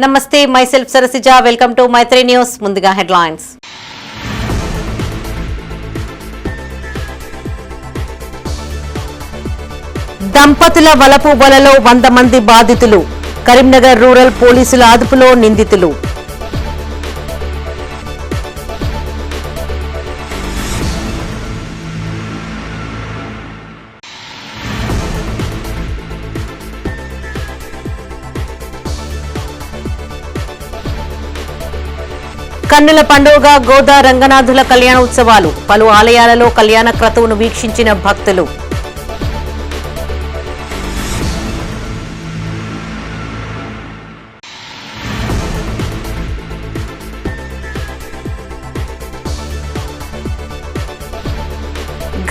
నమస్తే, myself Sarasija. Welcome to Maitri news. ముందుగా headlines. దంపతుల వలపు వలలో 100 మంది బాధితులు. కరీంనగర్ రూరల్ పోలీసుల అదుపులో నిందితులు. కన్నుల పండుగ గోదా రంగనాథుల కళ్యాణ ఉత్సవాలు. పలు ఆలయాలలో కళ్యాణ క్రతువును వీక్షించిన భక్తులు.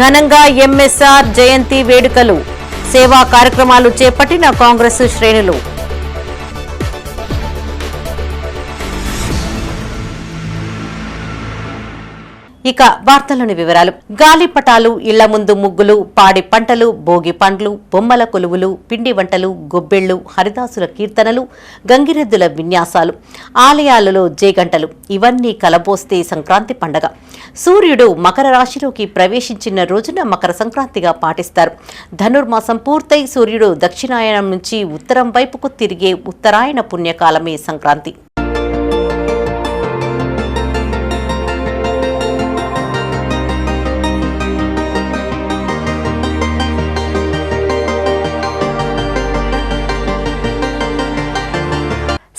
ఘనంగా ఎంఎస్ఆర్ జయంతి వేడుకలు. సేవా కార్యక్రమాలు చేపట్టిన కాంగ్రెస్ శ్రేణులు. ఇక వార్తల్లోని వివరాలు. గాలిపటాలు, ఇళ్ల ముందు ముగ్గులు, పాడి పంటలు, భోగి పండ్లు, బొమ్మల కొలువులు, పిండి వంటలు, గొబ్బెళ్లు, హరిదాసుల కీర్తనలు, గంగిరెద్దుల విన్యాసాలు, ఆలయాలలో జేగంటలు ఇవన్నీ కలబోస్తే సంక్రాంతి పండగ. సూర్యుడు మకర రాశిలోకి ప్రవేశించిన రోజున మకర సంక్రాంతిగా పాటిస్తారు. ధనుర్మాసం పూర్తయి సూర్యుడు దక్షిణాయనం నుంచి ఉత్తరం వైపుకు తిరిగే ఉత్తరాయణ పుణ్యకాలమే సంక్రాంతి.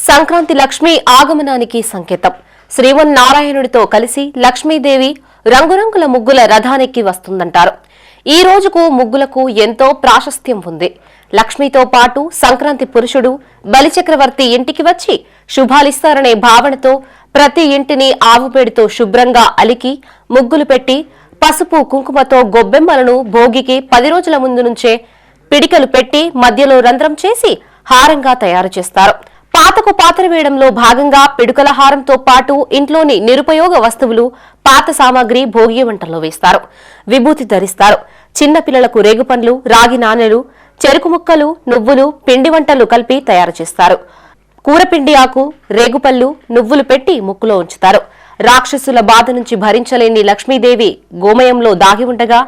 సంక్రాంతి లక్ష్మీ ఆగమనానికి సంకేతం. శ్రీమన్నారాయణుడితో కలిసి లక్ష్మీదేవి రంగురంగుల ముగ్గుల రథానికి వస్తుందంటారు. ఈ రోజుకు ముగ్గులకు ఎంతో ప్రాశస్త్యం ఉంది. లక్ష్మితో పాటు సంక్రాంతి పురుషుడు బలిచక్రవర్తి ఇంటికి వచ్చి శుభాలిస్తారనే భావనతో ప్రతి ఇంటిని ఆవుపేడితో శుభ్రంగా అలికి ముగ్గులు పెట్టి పసుపు కుంకుమతో గొబ్బెమ్మలను భోగికి 10 రోజుల ముందు నుంచే పిడికలు పెట్టి మధ్యలో రంధ్రం చేసి హారంగా తయారు చేస్తారు. పాతకు పాత్ర వేయడంలో భాగంగా పిడుకల హారంతో పాటు ఇంట్లోని నిరుపయోగ వస్తువులు, పాత సామాగ్రి భోగి వంటల్లో వేస్తారు. విభూతి ధరిస్తారు. చిన్న పిల్లలకు రేగుపండ్లు, రాగి నాణెలు, చెరుకు ముక్కలు, నువ్వులు, పిండి వంటలు కలిపి తయారు చేస్తారు. కూరపిండి ఆకు, రేగుపళ్ళు, నువ్వులు పెట్టి ముక్కులో ఉంచుతారు. రాక్షసుల బాధ నుంచి భరించలేని లక్ష్మీదేవి గోమయంలో దాగి ఉండగా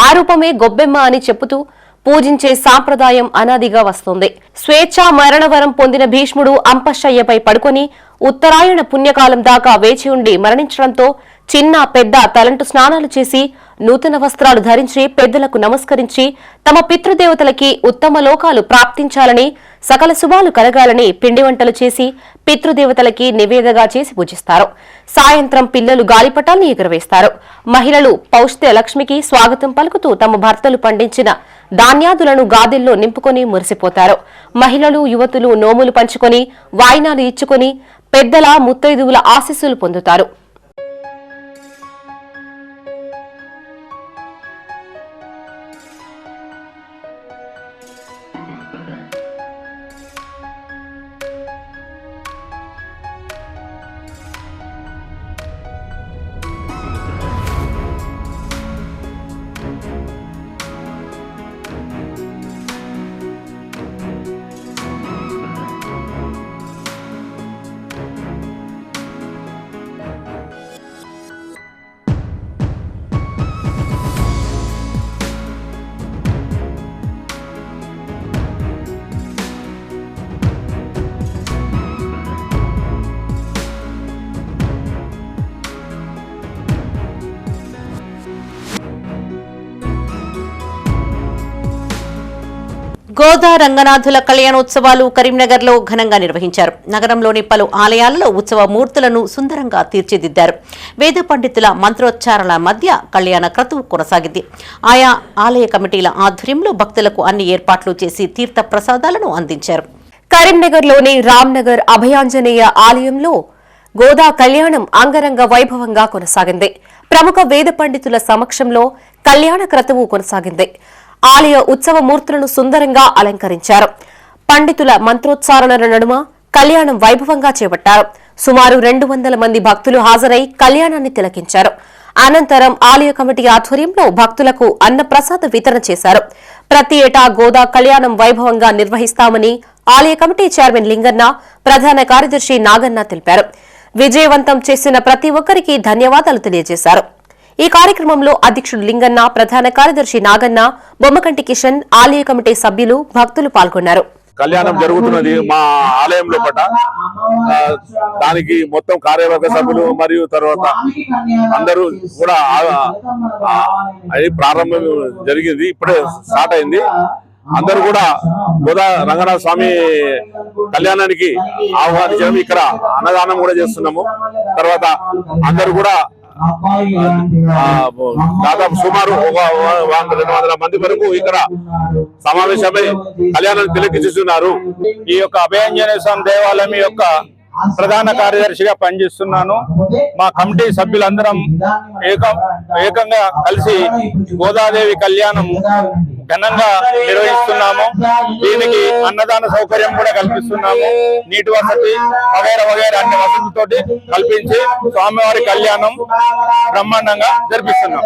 ఆ రూపమే గొబ్బెమ్మ అని చెప్పుతూ పూజించే సాంప్రదాయం అనాదిగా వస్తోంది. స్వేచ్ఛా మరణవరం పొందిన భీష్ముడు అంపశయ్యపై పడుకొని ఉత్తరాయణ పుణ్యకాలం దాకా వేచి ఉండి మరణించడంతో చిన్న పెద్ద తలంటు స్నానాలు చేసి నూతన వస్త్రాలు ధరించి పెద్దలకు నమస్కరించి తమ పితృదేవతలకి ఉత్తమ లోకాలు ప్రాప్తించాలని, సకల శుభాలు కలగాలని పిండి వంటలు చేసి పితృదేవతలకి నివేదగా చేసి పూజిస్తారు. సాయంత్రం పిల్లలు గాలిపటాల్ని ఎగురవేస్తారు. మహిళలు పౌష్ట్య లక్ష్మికి స్వాగతం పలుకుతూ తమ భర్తలు పండించిన ధాన్యాదులను గాదెల్లో నింపుకొని మురిసిపోతారు. మహిళలు, యువతులు నోములు పంచుకొని వాయినాలు ఇచ్చుకొని పెద్దల ముత్తైదువుల ఆశీస్సులు పొందుతారు. గోదా రంగనాథుల కళ్యాణోత్సవాలు కరీంనగర్ లో ఘనంగా నిర్వహించారు. నగరంలోని పలు ఆలయాలలో ఉత్సవ మూర్తులను సుందరంగా తీర్చిదిద్దారు. వేద పండితుల మంత్రోచ్చారణల మధ్య కళ్యాణ క్రతువు కొనసాగింది. ఆయా ఆలయ కమిటీల ఆధ్వర్యంలో భక్తులకు అన్ని ఏర్పాట్లు చేసి తీర్థ ప్రసాదాలను అందించారు. కరీంనగర్లోని రామ్నగర్ అభయాంజనేయ ఆలయంలో గోదా కళ్యాణం అంగరంగ వైభవంగా కొనసాగింది. ప్రముఖ వేద పండితుల సమక్షంలో కళ్యాణ క్రతువు కొనసాగింది. ఆలయ ఉత్సవ మూర్తులను సుందరంగా అలంకరించారు. పండితుల మంత్రోచ్చారణల నడుమ కళ్యాణం వైభవంగా చేపట్టారు. సుమారు 200 మంది భక్తులు హాజరై కళ్యాణాన్ని తిలకించారు. అనంతరం ఆలయ కమిటీ ఆధ్వర్యంలో భక్తులకు అన్నప్రసాద వితరణ చేశారు. ప్రతి ఏటా గోదా కళ్యాణం వైభవంగా నిర్వహిస్తామని ఆలయ కమిటీ చైర్మన్ లింగన్న, ప్రధాన కార్యదర్శి నాగన్న తెలిపారు. విజయవంతం చేసిన ప్రతి ఒక్కరికి ధన్యవాదాలు తెలియజేశారు. ఈ కార్యక్రమంలో అధ్యక్షుడు లింగన్న, ప్రధాన కార్యదర్శి నాగన్న, బొమ్మకంటి కిషన్, ఆలయ కమిటీ సభ్యులు, భక్తులు పాల్గొన్నారు. కళ్యాణం జరుగుతున్నది మా ఆలయంలో పట. దానికి మొత్తం కార్యవర్గ సభ్యులు మరియు తర్వాత అందరూ కూడా అది ప్రారంభం జరిగింది, ఇప్పుడే స్టార్ట్ అయింది. అందరూ కూడా గోదా రంగనాథ స్వామి కళ్యాణానికి ఆహ్వానించడం, ఇక్కడ అన్నదానం కూడా చేస్తున్నాము. తర్వాత అందరూ కూడా దాదాపు సుమారు 200 మంది వరకు ఇక్కడ సమావేశమై కళ్యాణాన్ని తిలకిస్తున్నారు. ఈ యొక్క అభయాంజనేయ స్వామి దేవాలయం యొక్క ప్రధాన కార్యదర్శిగా పనిచేస్తున్నాను. మా కమిటీ సభ్యులందరం ఏకంగా కలిసి గోదాదేవి కళ్యాణం ఘనంగా నిర్వహిస్తున్నాము. దీనికి అన్నదాన సౌకర్యం కూడా కల్పిస్తున్నాము. నీటి వసతి వగైరా అన్ని వసతులతోటి కల్పించి స్వామివారి కళ్యాణం బ్రహ్మాండంగా జరిపిస్తున్నాం.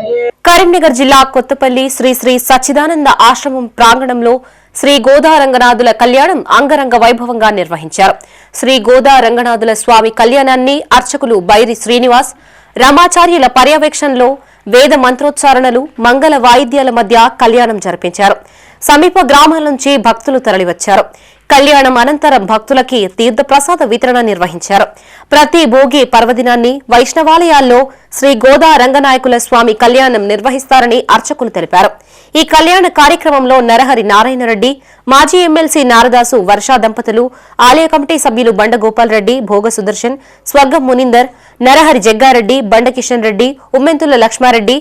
కరీంనగర్ జిల్లా కొత్తపల్లి శ్రీ శ్రీ సచ్చిదానంద ఆశ్రమం ప్రాంగణంలో శ్రీ గోదా రంగనాథుల కళ్యాణం అంగరంగ వైభవంగా నిర్వహించారు. శ్రీ గోదా రంగనాథుల స్వామి కళ్యాణాన్ని అర్చకులు బైరి శ్రీనివాస్, రమాచార్యుల పర్యవేక్షణలో వేద మంత్రోచ్చారణలు, మంగళ వాయిద్యాల మధ్య కళ్యాణం జరిపించారు. సమీప గ్రామాల నుంచి భక్తులు తరలివచ్చారు. కళ్యాణం అనంతరం భక్తులకి తీర్థప్రసాద వితరణ నిర్వహించారు. ప్రతి భోగి పర్వదినాన్ని వైష్ణవాలయాల్లో శ్రీ గోదా రంగనాయకుల స్వామి కళ్యాణం నిర్వహిస్తారని అర్చకులు తెలిపారు. ఈ కళ్యాణ కార్యక్రమంలో నరహరి నారాయణరెడ్డి, మాజీ ఎమ్మెల్సీ నారదాసు వర్ష దంపతులు, ఆలయ కమిటీ సభ్యులు బండ గోపాల్ రెడ్డి, భోగ సుదర్శన్, స్వర్గం మునిందర్, నరహరి జగ్గారెడ్డి, బండ కిషన్ రెడ్డి, ఉమ్మెంతుల లక్ష్మారెడ్డి,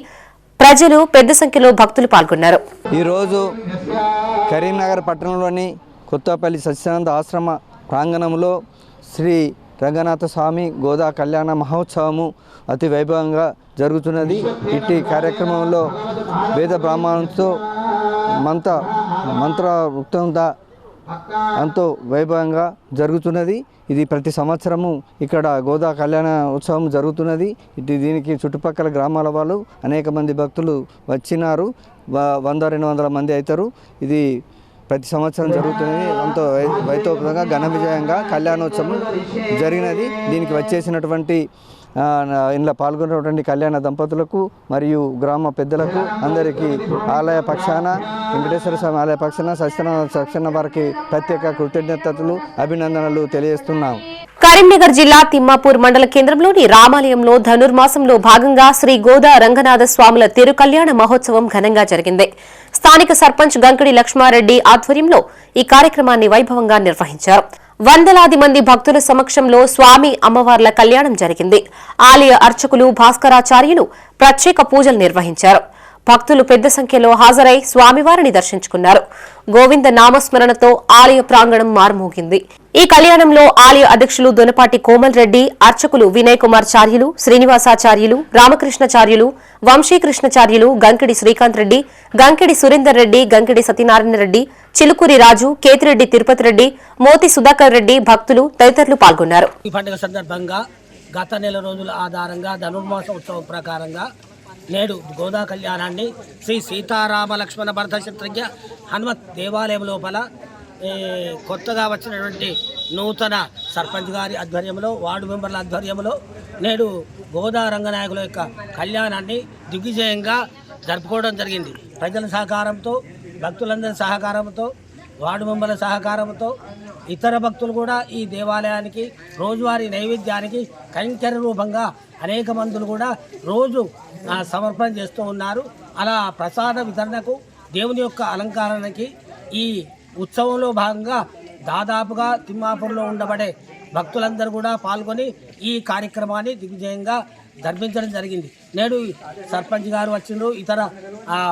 ప్రజలు పెద్ద సంఖ్యలో భక్తులు పాల్గొన్నారు. ఈరోజు కరీంనగర్ పట్టణంలోని కొత్తపల్లి సత్యానంద ఆశ్రమ ప్రాంగణంలో శ్రీ రంగనాథ స్వామి గోదా కళ్యాణ మహోత్సవము అతి వైభవంగా జరుగుతున్నది. ఇట్టి కార్యక్రమంలో వేద బ్రాహ్మణులతో మంత్రోక్తంగా ఎంతో వైభవంగా జరుగుతున్నది. ఇది ప్రతి సంవత్సరము ఇక్కడ గోదా కళ్యాణ ఉత్సవం జరుగుతున్నది. దీనికి చుట్టుపక్కల గ్రామాల వాళ్ళు అనేక మంది భక్తులు వచ్చినారు. 100-200 మంది అవుతారు. ఇది ప్రతి సంవత్సరం జరుగుతున్నది. ఎంతో వైభవంగా ఘన విజయంగా కళ్యాణోత్సవం జరిగినది. దీనికి వచ్చేసినటువంటి ఇందులో పాల్గొన్నటువంటి కళ్యాణ దంపతులకు మరియు గ్రామ పెద్దలకు అందరికీ ఆలయ పక్షాన, వెంకటేశ్వర స్వామి ఆలయ పక్షాన, సత్యనారాయణ వారికి ప్రత్యేక కృతజ్ఞతలు, అభినందనలు తెలియజేస్తున్నాం. కరీంనగర్ జిల్లా తిమ్మాపూర్ మండల కేంద్రంలోని రామాలయంలో ధనుర్మాసంలో భాగంగా శ్రీ గోదా రంగనాథ స్వాముల తిరు కళ్యాణ మహోత్సవం ఘనంగా జరిగింది. స్థానిక సర్పంచ్ గంకిడి లక్ష్మారెడ్డి ఆధ్వర్యంలో ఈ కార్యక్రమాన్ని వైభవంగా నిర్వహించారు. వందలాది మంది భక్తుల సమక్షంలో స్వామి అమ్మవార్ల కళ్యాణం జరిగింది. ఆలయ అర్చకులు భాస్కరాచార్యులు ప్రత్యేక పూజలు నిర్వహించారు. భక్తులు పెద్ద సంఖ్యలో హాజరై స్వామివారిని దర్శించుకున్నారు. గోవింద నామస్మరణతో ఆలయ ప్రాంగణం మారుమోగింది. ఈ కళ్యాణంలో ఆలయ అధ్యక్షులు దొనపాటి కోమల్ రెడ్డి, అర్చకులు వినయ్ కుమార్ చార్యులు, శ్రీనివాసాచార్యులు, రామకృష్ణచార్యులు, వంశీకృష్ణచార్యులు, గంకిడి శ్రీకాంత్ రెడ్డి, గంకిడి సురేందర్ రెడ్డి, గంకిడి సత్యనారాయణ రెడ్డి, చిలుకూరి రాజు, కేతిరెడ్డి తిరుపతి రెడ్డి, మోతి సుధాకర్ రెడ్డి, భక్తులు తదితరులు పాల్గొన్నారు. ఈ పండుగ సందర్భంగా గత నెల రోజుల ఆధారంగా ధనుర్మాస ఉత్సవం ప్రకారంగా నేడు గోదా కళ్యాణాన్ని శ్రీ సీతారామ లక్ష్మణ భరత శత్రుఘ్న హనుమత్ దేవాలయం లోపల కొత్తగా వచ్చినటువంటి నూతన సర్పంచ్ గారి ఆధ్వర్యంలో, వార్డు మెంబర్ల ఆధ్వర్యంలో నేడు గోదా రంగనాయకుల యొక్క కళ్యాణాన్ని దిగ్విజయంగా జరుపుకోవడం జరిగింది. ప్రజల సహకారంతో, భక్తులందరి సహకారంతో, వార్డు మెంబర్ల సహకారంతో, ఇతర భక్తులు కూడా ఈ దేవాలయానికి రోజువారీ నైవేద్యానికి కైంకర్య రూపంగా అనేక మందులు కూడా రోజు సమర్పణ చేస్తూ ఉన్నారు. అలా ప్రసాద వితరణకు, దేవుని యొక్క అలంకరణకి ఈ ఉత్సవంలో భాగంగా దాదాపుగా తిమ్మాపూర్లో ఉండబడే భక్తులందరూ కూడా పాల్గొని ఈ కార్యక్రమాన్ని దిగ్విజయంగా జరిపించడం జరిగింది. నేడు సర్పంచ్ గారు వచ్చిండ్రు, ఇతర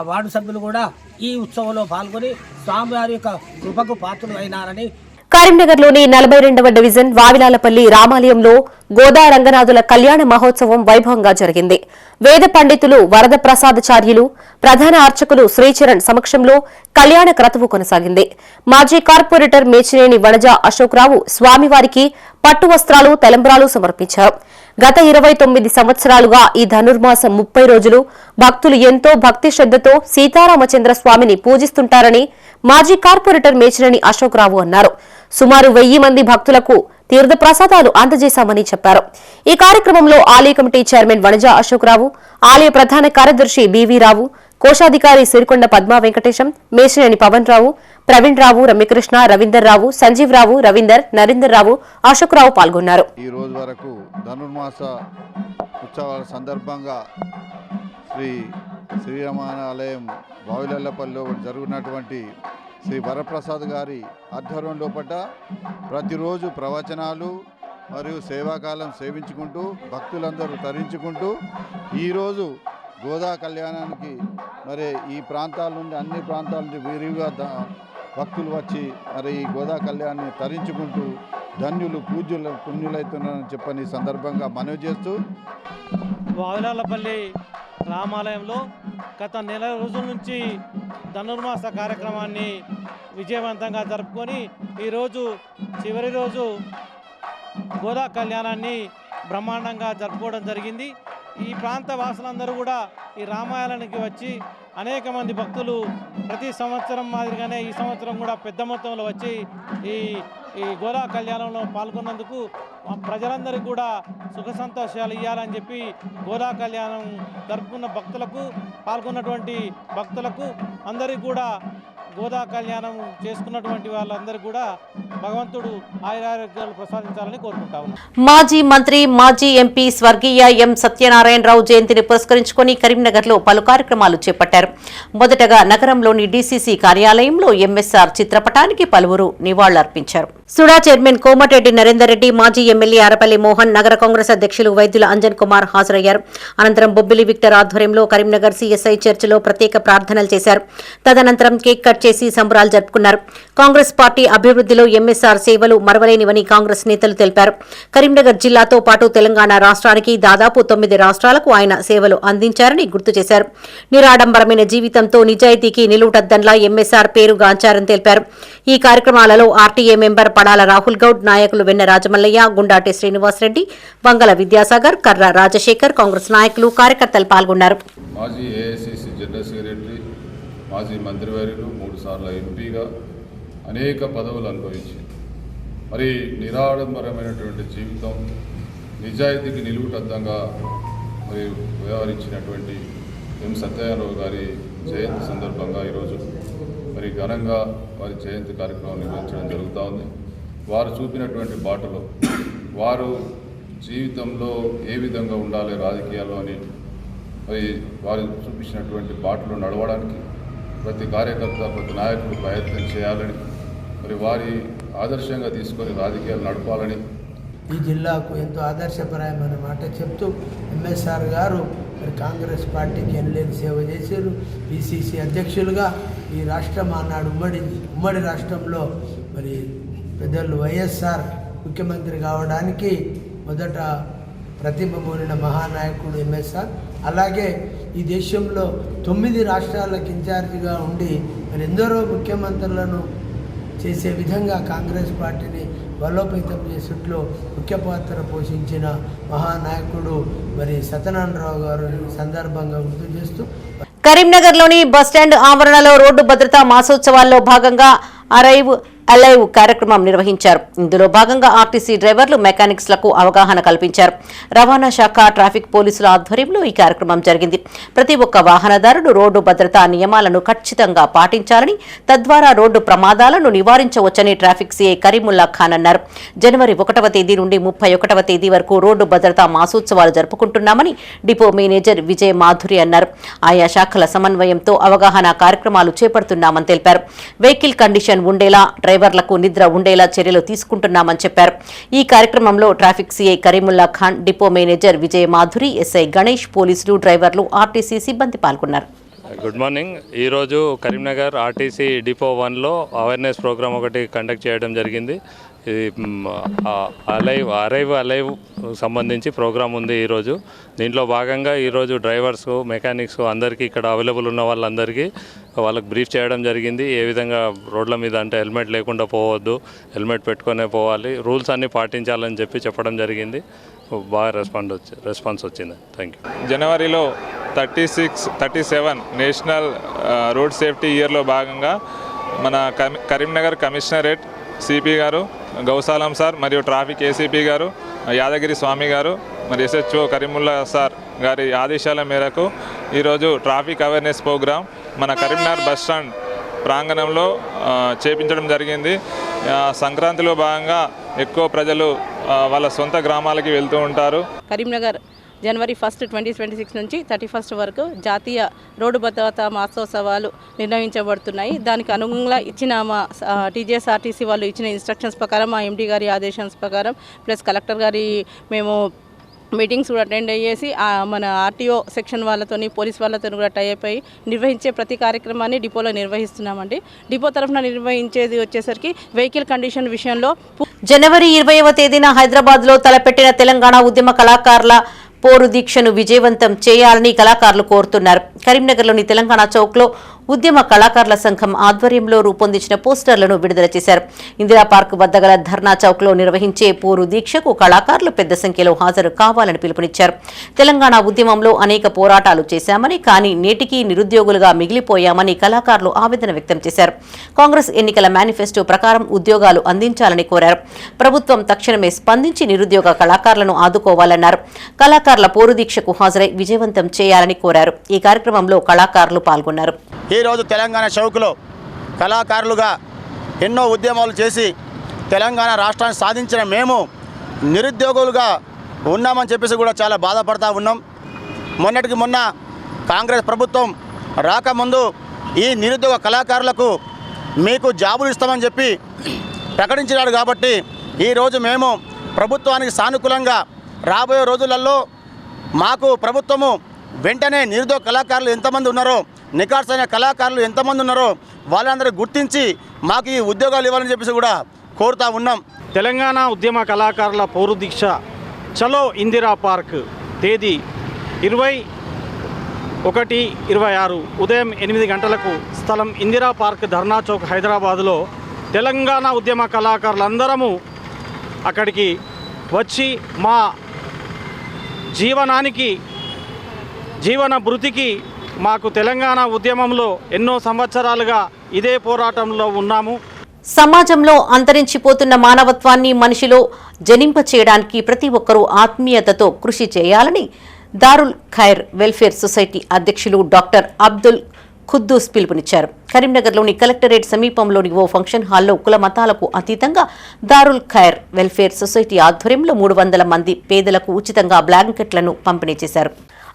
వార్డు సభ్యులు కూడా ఈ ఉత్సవంలో పాల్గొని స్వామివారి యొక్క కృపకు పాత్రలు అయినారని. కరీంనగర్లోని 42వ డివిజన్ వావిలాలపల్లి రామాలయంలో గోదా రంగనాథుల కళ్యాణ మహోత్సవం వైభవంగా జరిగింది. వేద పండితులు వరద ప్రసాదాచార్యులు, ప్రధాన అర్చకులు శ్రీచరణ్ సమక్షంలో కళ్యాణ క్రతువు కొనసాగింది. మాజీ కార్పొరేటర్ మేచినేని వనజ అశోక్రావు స్వామివారికి పట్టు వస్త్రాలు, తలంబ్రాలు సమర్పించారు. గత 29 సంవత్సరాలుగా ఈ ధనుర్మాసం 30 రోజులు భక్తులు ఎంతో భక్తి శ్రద్దతో సీతారామచంద్ర స్వామిని పూజిస్తుంటారని మాజీ కార్పొరేటర్ మేచినేని అశోక్రావు అన్నారు. సుమారు 1000 మంది భక్తులకు తీర్థ ప్రసాదాలు అందజేశామని చెప్పారు. ఈ కార్యక్రమంలో ఆలయ కమిటీ చైర్మన్ వనజ అశోక్రావు, ఆలయ ప్రధాన కార్యదర్శి బివి రావు, కోశాధికారి సిరికొండ పద్మా వెంకటేశం, మేచినేని పవన్ రావు, ప్రవీణ్ రావు, రమ్యకృష్ణ, రవీందర్ రావు, సంజీవ్ రావు, రవీందర్, నరేందర్ రావు, అశోక్రావు పాల్గొన్నారు. ఈ రోజు వరకు ధనుర్మాస ఉత్సవాల సందర్భంగా శ్రీరామాలయం వావిలల్లపల్లిలో జరుగుతున్నటువంటి శ్రీ వరప్రసాద్ గారి ఆధ్వర్యంలో ప్రతిరోజు ప్రవచనాలు మరియు సేవాకాలం సేవించుకుంటూ భక్తులందరూ తరించుకుంటూ ఈరోజు గోదా కళ్యాణానికి మరి ఈ ప్రాంతాల నుండి అన్ని ప్రాంతాల నుండి విరివిగా భక్తులు వచ్చి మరి ఈ గోదా కళ్యాణాన్ని తరించుకుంటూ ధన్యులు పూజ్యులు పుణ్యులవుతున్నారని చెప్పని సందర్భంగా మనవి చేస్తూ వావిలాలపల్లి రామాలయంలో గత నెల రోజుల నుంచి ధనుర్మాస కార్యక్రమాన్ని విజయవంతంగా జరుపుకొని ఈరోజు చివరి రోజు గోదా కళ్యాణాన్ని బ్రహ్మాండంగా జరుపుకోవడం జరిగింది. ఈ ప్రాంత వాసులందరూ కూడా ఈ రామాలయానికి వచ్చి అనేక మంది భక్తులు ప్రతి సంవత్సరం మాదిరిగానే ఈ సంవత్సరం కూడా పెద్ద మొత్తంలో వచ్చి ఈ గోదా కళ్యాణంలో పాల్గొన్నందుకు ప్రజలందరికీ కూడా సుఖ సంతోషాలు ఇవ్వాలని చెప్పి గోదా కళ్యాణం జరుపుకున్న భక్తులకు, పాల్గొన్నటువంటి భక్తులకు అందరికీ కూడా గోదా కళ్యాణం చేసుకున్నటువంటి వాళ్ళందరూ కూడా భగవంతుడు ఆయురారోగ్యాలు ప్రసాదించాలని కోరుకుంటా ఉన్నాం. మాజీ మంత్రి, మాజీ ఎంపీ స్వర్గీయ ఎం సత్యనారాయణరావు జయంతిని పురస్కరించుకుని కరీంనగర్లో పలు కార్యక్రమాలు చేపట్టారు. మొదటగా నగరంలోని డీసీసీ కార్యాలయంలో ఎంఎస్ఆర్ చిత్రపటానికి పలువురు నివాళులర్పించారు. సుడా చైర్మన్ కోమటిరెడ్డి నరేందర్ రెడ్డి, మాజీ ఎమ్మెల్యే అరపల్లి మోహన్, నగర కాంగ్రెస్ అధ్యక్షులు వైద్యుల అంజన్ కుమార్ హాజరయ్యారు. అనంతరం బొబ్బిలి విక్టర్ ఆధ్వర్యంలో కరీంనగర్ సిఎస్ఐ చర్చిలో ప్రత్యేక ప్రార్థనలు చేశారు. తదనంతరం కేక్ కట్ చేసి సంబరాలు జరుపుకున్నారు. కాంగ్రెస్ పార్టీ అభివృద్ధిలో ఎంఎస్ఆర్ సేవలు మరవలేనివని కాంగ్రెస్ నేతలు తెలిపారు. కరీంనగర్ జిల్లాతో పాటు తెలంగాణ రాష్ట్రానికి దాదాపు 9 రాష్ట్రాలకు ఆయన సేవలు అందించారని గుర్తు చేశారు. నిరాడంబరమైన జీవితంతో నిజాయితీకి నిలువుటద్దంలా ఎంఎస్ఆర్ పేరు గాంచారని తెలిపారు. ఈ కార్యక్రమాలలో ఆర్టీఏ మెంబర్ పడాల రాహుల్ గౌడ్, నాయకులు వెన్న రాజమల్లయ్య, గుండాటి శ్రీనివాసరెడ్డి, వంగల విద్యాసాగర్, కర్ర రాజశేఖర్, కాంగ్రెస్ నాయకులు, కార్యకర్తలు పాల్గొన్నారు. మాజీ ఏఐసిసి జనరల్ సెక్రటరీ, మాజీ మంత్రివర్యులు, 3 సార్లు ఎంపీగా అనేక పదవులు అనుభవించి మరి నిరాడంబరమైనటువంటి జీవితం, నిజాయితీకి నిలువుటద్దంగా మరి వ్యవహరించినటువంటి ఎం సత్యనారాయణరావు గారి జయంతి సందర్భంగా ఈరోజు మరి ఘనంగా వారి జయంతి కార్యక్రమం నిర్వహించడం జరుగుతూ ఉంది. వారు చూపినటువంటి బాటలో, వారు జీవితంలో ఏ విధంగా ఉండాలి రాజకీయాల్లో అని మరి వారు చూపించినటువంటి బాటలో నడవడానికి ప్రతి కార్యకర్త, ప్రతి నాయకుడు ప్రయత్నం చేయాలని, మరి వారి ఆదర్శంగా తీసుకొని రాజకీయాలు నడపాలని, ఈ జిల్లాకు ఎంతో ఆదర్శపరమైన మాట చెప్తూ ఎంఎస్ఆర్ గారు మరి కాంగ్రెస్ పార్టీకి ఎనలేని సేవ చేశారు. పిసిసి అధ్యక్షులుగా ఈ రాష్ట్రం ఆనాడు ఉమ్మడి రాష్ట్రంలో మరి పెద్దలు వైఎస్ఆర్ ముఖ్యమంత్రి కావడానికి మొదట ప్రతిభమూరిన మహానాయకుడు ఎంఎస్ఆర్. అలాగే ఈ దేశంలో 9 రాష్ట్రాలకు ఇన్ఛార్జిగా ఉండి మరి ఎందరో ముఖ్యమంత్రులను చేసే విధంగా కాంగ్రెస్ పార్టీని బలోపేతం చేసేట్లో ముఖ్య పాత్ర పోషించిన మహానాయకుడు మరి సత్యనారాయణరావు గారు సందర్భంగా గుర్తు చేస్తూ కరీంనగర్లోని బస్టాండ్ ఆవరణలో రోడ్డు భద్రతా మాసోత్సవాల్లో భాగంగా అలైవ్ కార్యక్రమం నిర్వహించారు. ఇందులో భాగంగా ఆర్టీసీ డ్రైవర్లు, మెకానిక్స్లకు అవగాహన కల్పించారు. రవాణా శాఖ, ట్రాఫిక్ పోలీసుల ఆధ్వర్యంలో ఈ కార్యక్రమం జరిగింది. ప్రతి ఒక్క వాహనదారుడు రోడ్డు భద్రతా నియమాలను ఖచ్చితంగా పాటించాలని, తద్వారా రోడ్డు ప్రమాదాలను నివారించవచ్చని ట్రాఫిక్ సీఐ కరీముల్లా ఖాన్ అన్నారు. జనవరి 1వ తేదీ నుండి 31వ తేదీ వరకు రోడ్డు భద్రతా మాసోత్సవాలు జరుపుకుంటున్నామని డిపో మేనేజర్ విజయ్ మాధురి అన్నారు. ఆయా శాఖల సమన్వయంతో అవగాహన కార్యక్రమాలు చేపడుతున్నామని తెలిపారు. వెహికల్ కండిషన్ ఉండేలా, డ్రైవర్లకు నిద్ర ఉండేలా చర్యలు తీసుకుంటున్నామని చెప్పారు. ఈ కార్యక్రమంలో traffic CI Karimulla Khan, depot manager Vijay Madhuri, SI Ganesh, పోలీసులు, డ్రైవర్లు, ఆర్టీసీ సిబ్బంది పాల్గొన్నారు. Good morning. ఈరోజు కరీంనగర్ ఆర్టీసీ డిపో 1లో అవేర్నెస్ ప్రోగ్రామ్ ఒకటి కండక్ట్ చేయడం జరిగింది. ఇది అరైవ్ సంబంధించి ప్రోగ్రామ్ ఉంది ఈరోజు. దీంట్లో భాగంగా ఈరోజు డ్రైవర్స్, మెకానిక్స్ అందరికీ ఇక్కడ అవైలబుల్ ఉన్న వాళ్ళందరికీ వాళ్ళకి బ్రీఫ్ చేయడం జరిగింది. ఏ విధంగా రోడ్ల మీద అంటే హెల్మెట్ లేకుండా పోవద్దు, హెల్మెట్ పెట్టుకునే పోవాలి, రూల్స్ అన్నీ పాటించాలని చెప్పడం జరిగింది. బాగా రెస్పాన్స్ వచ్చింది. Thank you. జనవరిలో 37 నేషనల్ రోడ్ సేఫ్టీ ఇయర్లో భాగంగా మన కరీంనగర్ కమిషనరేట్ సిపి గారు, గౌసాలం సార్ మరియు ట్రాఫిక్ ఏసీపీ గారు, యాదగిరి స్వామి గారు మరి ఎస్హెచ్ఓ కరీముల్లా సార్ గారి ఆదేశాల మేరకు ఈరోజు ట్రాఫిక్ అవేర్నెస్ ప్రోగ్రాం మన కరీంనగర్ బస్టాండ్ ప్రాంగణంలో చేపించడం జరిగింది. సంక్రాంతిలో భాగంగా ఎక్కువ ప్రజలు వాళ్ళ సొంత గ్రామాలకి వెళ్తూ ఉంటారు. కరీంనగర్ జనవరి 1, 2026 నుంచి 31 వరకు జాతీయ రోడ్డు భద్రతా మాసోత్సవాలు నిర్వహించబడుతున్నాయి. దానికి అనుగుణంగా ఇచ్చిన మా టీజీఎస్ఆర్టీసీ వాళ్ళు ఇచ్చిన ఇన్స్ట్రక్షన్స్ ప్రకారం, మా ఎండీ గారి ఆదేశాల ప్రకారం ప్లస్ కలెక్టర్ గారి మేము మీటింగ్స్ కూడా అటెండ్ అయ్యేసి మన ఆర్టీఓ సెక్షన్ వాళ్ళతోని, పోలీస్ వాళ్ళతో కూడా టైప్ అయ్యి నిర్వహించే ప్రతి కార్యక్రమాన్ని డిపోలో నిర్వహిస్తున్నామండి. డిపో తరఫున నిర్వహించేది వచ్చేసరికి వెహికల్ కండిషన్ విషయంలో జనవరి 20వ తేదీన హైదరాబాద్లో తలపెట్టిన తెలంగాణ ఉద్యమ కళాకారుల పోరు దీక్షను విజయవంతం చేయాలని కళాకారులు కోరుతున్నారు. కరీంనగర్లోని తెలంగాణ చౌక్లో ఉద్యమ కళాకారుల సంఘం ఆధ్వర్యంలో రూపొందించిన పోస్టర్లను విడుదల చేశారు. ఇందిరా పార్క్ వద్ద గల ధర్నా చౌక్లో నిర్వహించే పోరు దీక్షకు కళాకారులు పెద్ద సంఖ్యలో హాజరు కావాలని పిలుపునిచ్చారు. తెలంగాణ ఉద్యమంలో అనేక పోరాటాలు చేశామని, కానీ నేటికి నిరుద్యోగులుగా మిగిలిపోయామని కళాకారులు ఆవేదన వ్యక్తం చేశారు. కాంగ్రెస్ ఎన్నికల మేనిఫెస్టో ప్రకారం ఉద్యోగాలు అందించాలని కోరారు. ప్రభుత్వం తక్షణమే స్పందించి నిరుద్యోగ కళాకారులను ఆదుకోవాలన్నారు. కళాకారుల పోరు దీక్షకు హాజరై విజయవంతం చేయాలని కోరారు. ఈ కార్యక్రమంలో కళాకారులు పాల్గొన్నారు. ఈరోజు తెలంగాణ చౌక్లో కళాకారులుగా ఎన్నో ఉద్యమాలు చేసి తెలంగాణ రాష్ట్రాన్ని సాధించిన మేము నిరుద్యోగులుగా ఉన్నామని చెప్పేసి కూడా చాలా బాధపడతా ఉన్నాం. మొన్నటికి మొన్న కాంగ్రెస్ ప్రభుత్వం రాకముందు ఈ నిరుద్యోగ కళాకారులకు మీకు జాబులు ఇస్తామని చెప్పి ప్రకటించినాడు. కాబట్టి ఈరోజు మేము ప్రభుత్వానికి సానుకూలంగా రాబోయే రోజులలో మాకు ప్రభుత్వము వెంటనే నిరుద్యోగ కళాకారులు ఎంతమంది ఉన్నారో, నికార్సైన కళాకారులు ఎంతమంది ఉన్నారో వాళ్ళందరూ గుర్తించి మాకు ఈ ఉద్యోగాలు ఇవ్వాలని చెప్పేసి కూడా కోరుతా ఉన్నాం. తెలంగాణ ఉద్యమ కళాకారుల పౌరు దీక్ష చలో ఇందిరా పార్క్ తేదీ 21-26 ఉదయం 8 గంటలకు స్థలం ఇందిరా పార్క్ ధర్నా చౌక్ హైదరాబాదులో తెలంగాణ ఉద్యమ కళాకారులందరము అక్కడికి వచ్చి మా జీవన భృతికి మాకు తెలంగాణ ఉద్యమంలో ఎన్నో సంవత్సరాలుగా ఇదే పోరాటంలో ఉన్నాము. సమాజంలో అంతరించిపోతున్న మానవత్వాన్ని మనిషిలో జనింప చేయడానికి ప్రతి ఒక్కరూ ఆత్మీయతతో కృషి చేయాలని దారుల్ ఖైర్ వెల్ఫేర్ సొసైటీ అధ్యక్షులు డాక్టర్ అబ్దుల్ ఖుద్దూస్ పిలుపునిచ్చారు. కరీంనగర్లోని కలెక్టరేట్ సమీపంలోని ఓ ఫంక్షన్ హాల్లో కుల మతాలకు అతీతంగా దారుల్ ఖైర్ వెల్ఫేర్ సొసైటీ ఆధ్వర్యంలో 300 మంది పేదలకు ఉచితంగా బ్లాంకెట్లను పంపిణీ చేశారు.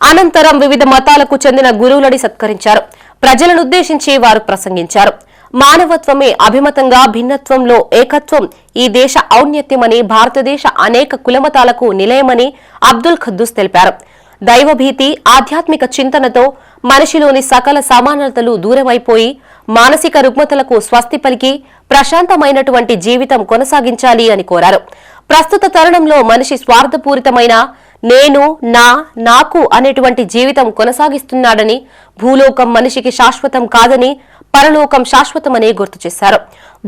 అనంతరం వివిధ మతాలకు చెందిన గురువులని సత్కరించారు. ప్రజలనుద్దేశించి వారు ప్రసంగించారు. మానవత్వమే అభిమతంగా భిన్నత్వంలో ఏకత్వం ఈ దేశ ఔన్నత్యమని, భారతదేశ అనేక కులమతాలకు నిలయమని అబ్దుల్ ఖుద్దూస్ తెలిపారు. దైవభీతి, ఆధ్యాత్మిక చింతనతో మనిషిలోని సకల సమానతలు దూరమైపోయి మానసిక రుగ్మతలకు స్వస్తి పలికి ప్రశాంతమైనటువంటి జీవితం కొనసాగించాలి అని కోరారు. ప్రస్తుత తరుణంలో మనిషి స్వార్థపూరితమైన నేను, నాకు అనేటువంటి జీవితం కొనసాగిస్తున్నాడని, భూలోకం మనిషికి శాశ్వతం కాదని, పరలోకం శాశ్వతమని గుర్తు చేశారు.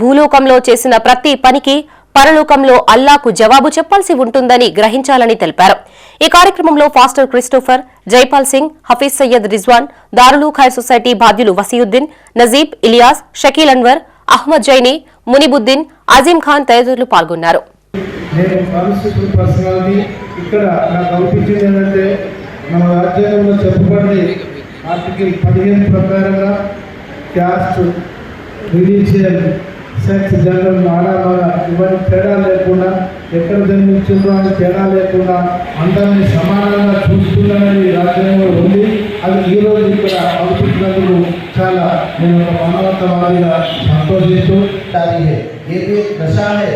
భూలోకంలో చేసిన ప్రతి పనికి పరలోకంలో అల్లాకు జవాబు చెప్పాల్సి ఉంటుందని గ్రహించాలని తెలిపారు. ఈ కార్యక్రమంలో pastor Christopher, Jaipal Singh, Hafeez Syed Rizwan, Darul Khair society బాధ్యులు వసీయుద్దీన్, నజీబ్, ఇలియాస్, షకీల్ అన్వర్, అహ్మద్ జైనీ, మునిబుద్దీన్, అజీం ఖాన్ తదితరులు పాల్గొన్నారు. ఇక్కడ నాకు అనిపించింది ఏంటంటే మన రాజ్యాంగంలో చెప్పబడింది ఆర్టికల్ 15 ప్రకారంగా క్యాస్ట్, రిలీజియన్, సెక్స్, జెండర్, ఆడమగ ఇవన్నీ తేడా లేకుండా, ఎక్కడ జన్మించిందో అని తేడా లేకుండా అందరినీ సమానంగా చూస్తున్నానని రాజ్యాంగంలో ఉంది. అది ఈరోజు ఇక్కడ అనిపించినందుకు చాలా నేను ఒక మానవతావాదిగా సంతోషిస్తూ ये भी एक दशा है